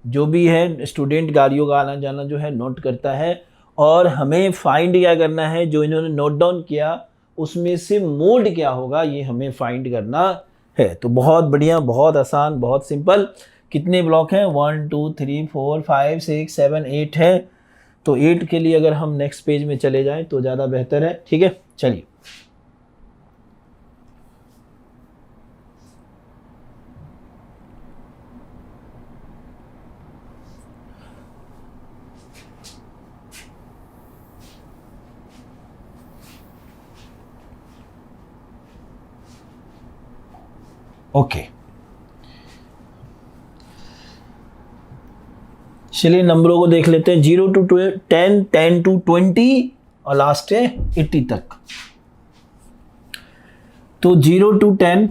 जो भी है student गाड़ियों का आना जाना जो है नोट करता है और हमें फाइंड क्या करना है, जो इन्होंने नोट डाउन किया उसमें से मोड क्या होगा ये हमें फाइंड करना है। तो बहुत बढ़िया, बहुत आसान, बहुत सिंपल। कितने ब्लॉक हैं, 1 2 3 4 5 6 7 8 है। तो 8 के लिए अगर हम नेक्स्ट पेज में चले जाएं तो ज़्यादा बेहतर है। ठीक है, चलिए ओके। चलिए नंबरों को देख लेते हैं, 0 to 10, 10 to 20 और लास्ट है 80 तक। तो 0 to 10,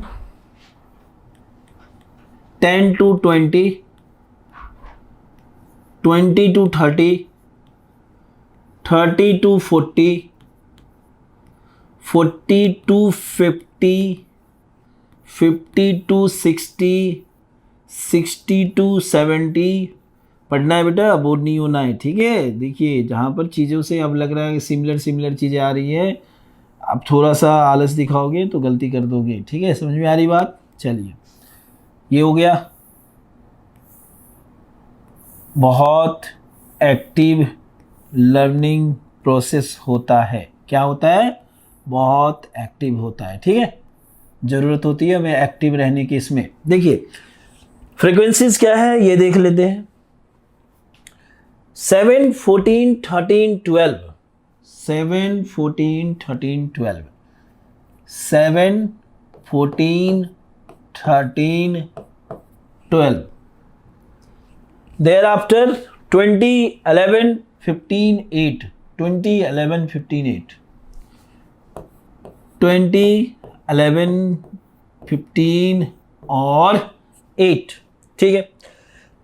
10 to 20, 20 to 30, 30 to 40, 40 to 50, 50 to 60, 60 to 70। पढ़ना है बेटा, बोर नहीं होना है। ठीक है, देखिए जहाँ पर चीज़ों से अब लग रहा है कि सिमिलर चीज़ें आ रही है, अब थोड़ा सा आलस दिखाओगे तो गलती कर दोगे। ठीक है, समझ में आ रही बात। चलिए ये हो गया, बहुत एक्टिव लर्निंग प्रोसेस होता है। क्या होता है, बहुत एक्टिव होता है। ठीक है, ज़रूरत होती है हमें एक्टिव रहने की। इसमें देखिए फ्रीक्वेंसीज क्या है ये देख लेते हैं। 7 14 13 12, 7 14 13 12, 7 14 13 12, thereafter 20 11 15 8, 20 11 15 8, 20 11 15 और 8। ठीक है,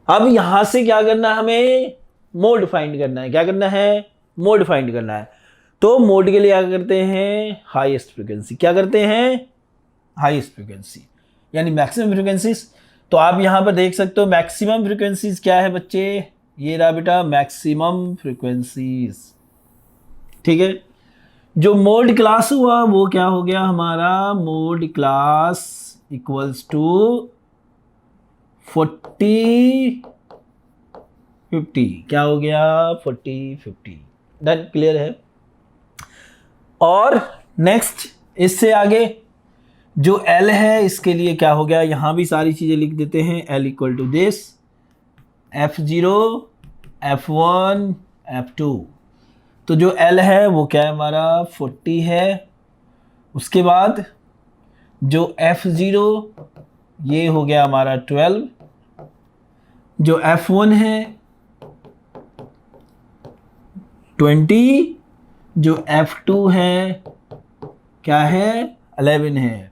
अब यहां से क्या करना है, हमें मोड फाइंड करना है। क्या करना है, मोड फाइंड करना है। तो मोड के लिए क्या करते हैं, हाईएस्ट फ्रीक्वेंसी। क्या करते हैं, हाईएस्ट फ्रीक्वेंसी यानी मैक्सिमम फ्रीक्वेंसीज। तो आप यहां पर देख सकते हो मैक्सिमम फ्रीक्वेंसीज क्या है बच्चे, ये रहा बेटा मैक्सिमम फ्रीक्वेंसीज। ठीक है, जो मोड क्लास हुआ वो क्या हो गया हमारा, मोड क्लास इक्वल्स टू 40 50। क्या हो गया, 40 50। डन, क्लियर है। और नेक्स्ट इससे आगे जो L है इसके लिए क्या हो गया, यहां भी सारी चीजें लिख देते हैं। L equal to this F0 F1 F2। तो जो L है वो क्या है हमारा 40 है, उसके बाद जो F0 ये हो गया हमारा 12, जो F1 है 20, जो F2 है क्या है 11 है,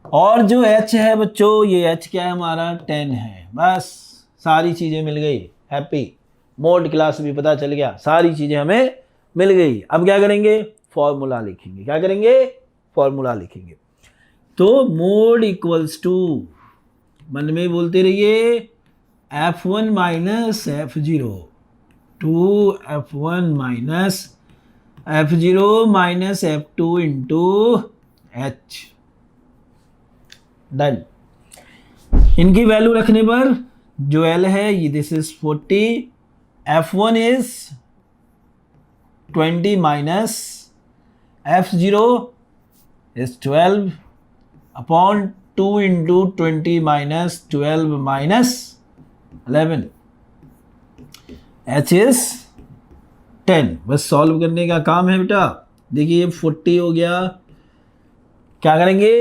और जो H है बच्चों ये H क्या है हमारा 10 है। बस सारी चीज़ें मिल गई, हैप्पी। मोड क्लास भी पता चल गया, सारी चीज़ें हमें मिल गई। अब क्या करेंगे, फॉर्मूला लिखेंगे। क्या करेंगे, फॉर्मूला लिखेंगे। तो मोड इक्वल्स टू, मन में बोलते रहिए, F1 minus F0 to F1 minus F0 minus F2 into H। Done. इनकी वैल्यू रखने पर जो L है ये this is 40, F1 is 20 minus F0 is 12 upon 2 into 20 minus 12 minus 11, H is 10। बस सॉल्व करने का काम है बेटा। देखिए 40 हो गया, क्या करेंगे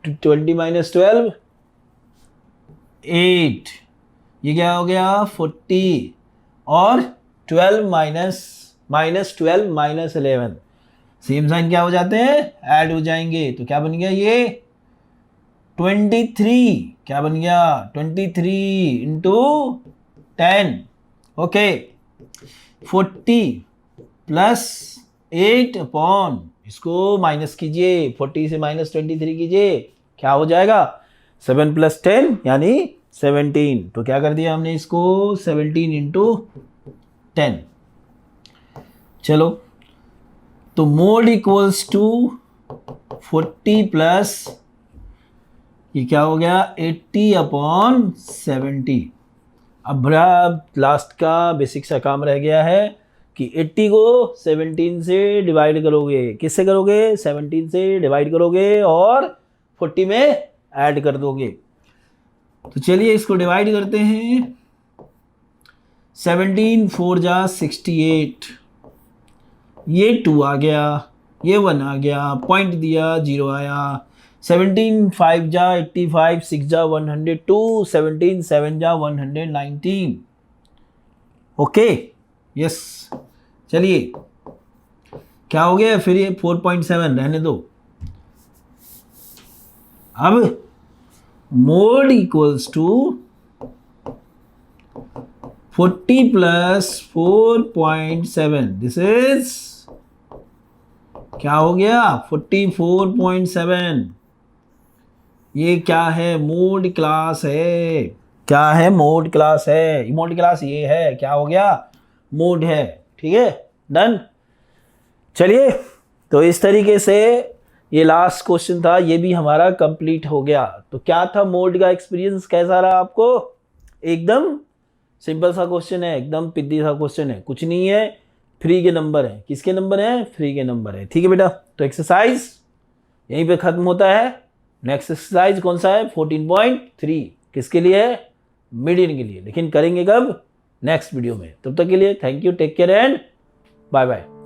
20 माइनस 12 8, ये क्या हो गया 40, और 12 माइनस 12 माइनस 11, सेम साइन क्या हो जाते हैं, ऐड हो जाएंगे। तो क्या बन गया ये 23, क्या बन गया 23 इंटू 10। ओके, 40 प्लस 8 अपॉन, इसको माइनस कीजिए, 40 से माइनस 23 कीजिए, क्या हो जाएगा 7 प्लस 10 यानी 17। तो क्या कर दिया हमने इसको 17 इंटू 10। चलो, तो मोड इक्वल्स टू 40 प्लस ये क्या हो गया 80 अपॉन 70। अब लास्ट का बेसिक सा काम रह गया है कि 80 को 17 से डिवाइड करोगे। किससे करोगे, 17 से डिवाइड करोगे और 40 में ऐड कर दोगे। तो चलिए इसको डिवाइड करते हैं। 17 4 जा 68, ये 2 आ गया, ये 1 आ गया, पॉइंट दिया 0 आया। 17 5 जा 85, 6 जा 102, 17 7 जा 119। Okay, yes. चलिए क्या हो गया फिर, ये 4.7 रहने दो। अब mode equals to 40 plus 4.7, this is क्या हो गया 44.7। ये क्या है, मोड क्लास है। क्या है, मोड क्लास है। मोड क्लास ये है, क्या हो गया, मोड है। ठीक है, डन। चलिए, तो इस तरीके से ये लास्ट क्वेश्चन था, ये भी हमारा कंप्लीट हो गया। तो क्या था मोड का एक्सपीरियंस, कैसा रहा आपको। एकदम सिंपल सा क्वेश्चन है, एकदम पिद्दी सा क्वेश्चन है, कुछ नहीं है, फ्री के नंबर है। किसके नंबर है, फ्री के नंबर है। ठीक है बेटा, तो एक्सरसाइज यहीं पे खत्म होता है। नेक्स्ट एक्सरसाइज कौन सा है, 14.3, किसके लिए है, मीडियन के लिए। लेकिन करेंगे कब, नेक्स्ट वीडियो में। तब तक के लिए thank you, take care and bye bye.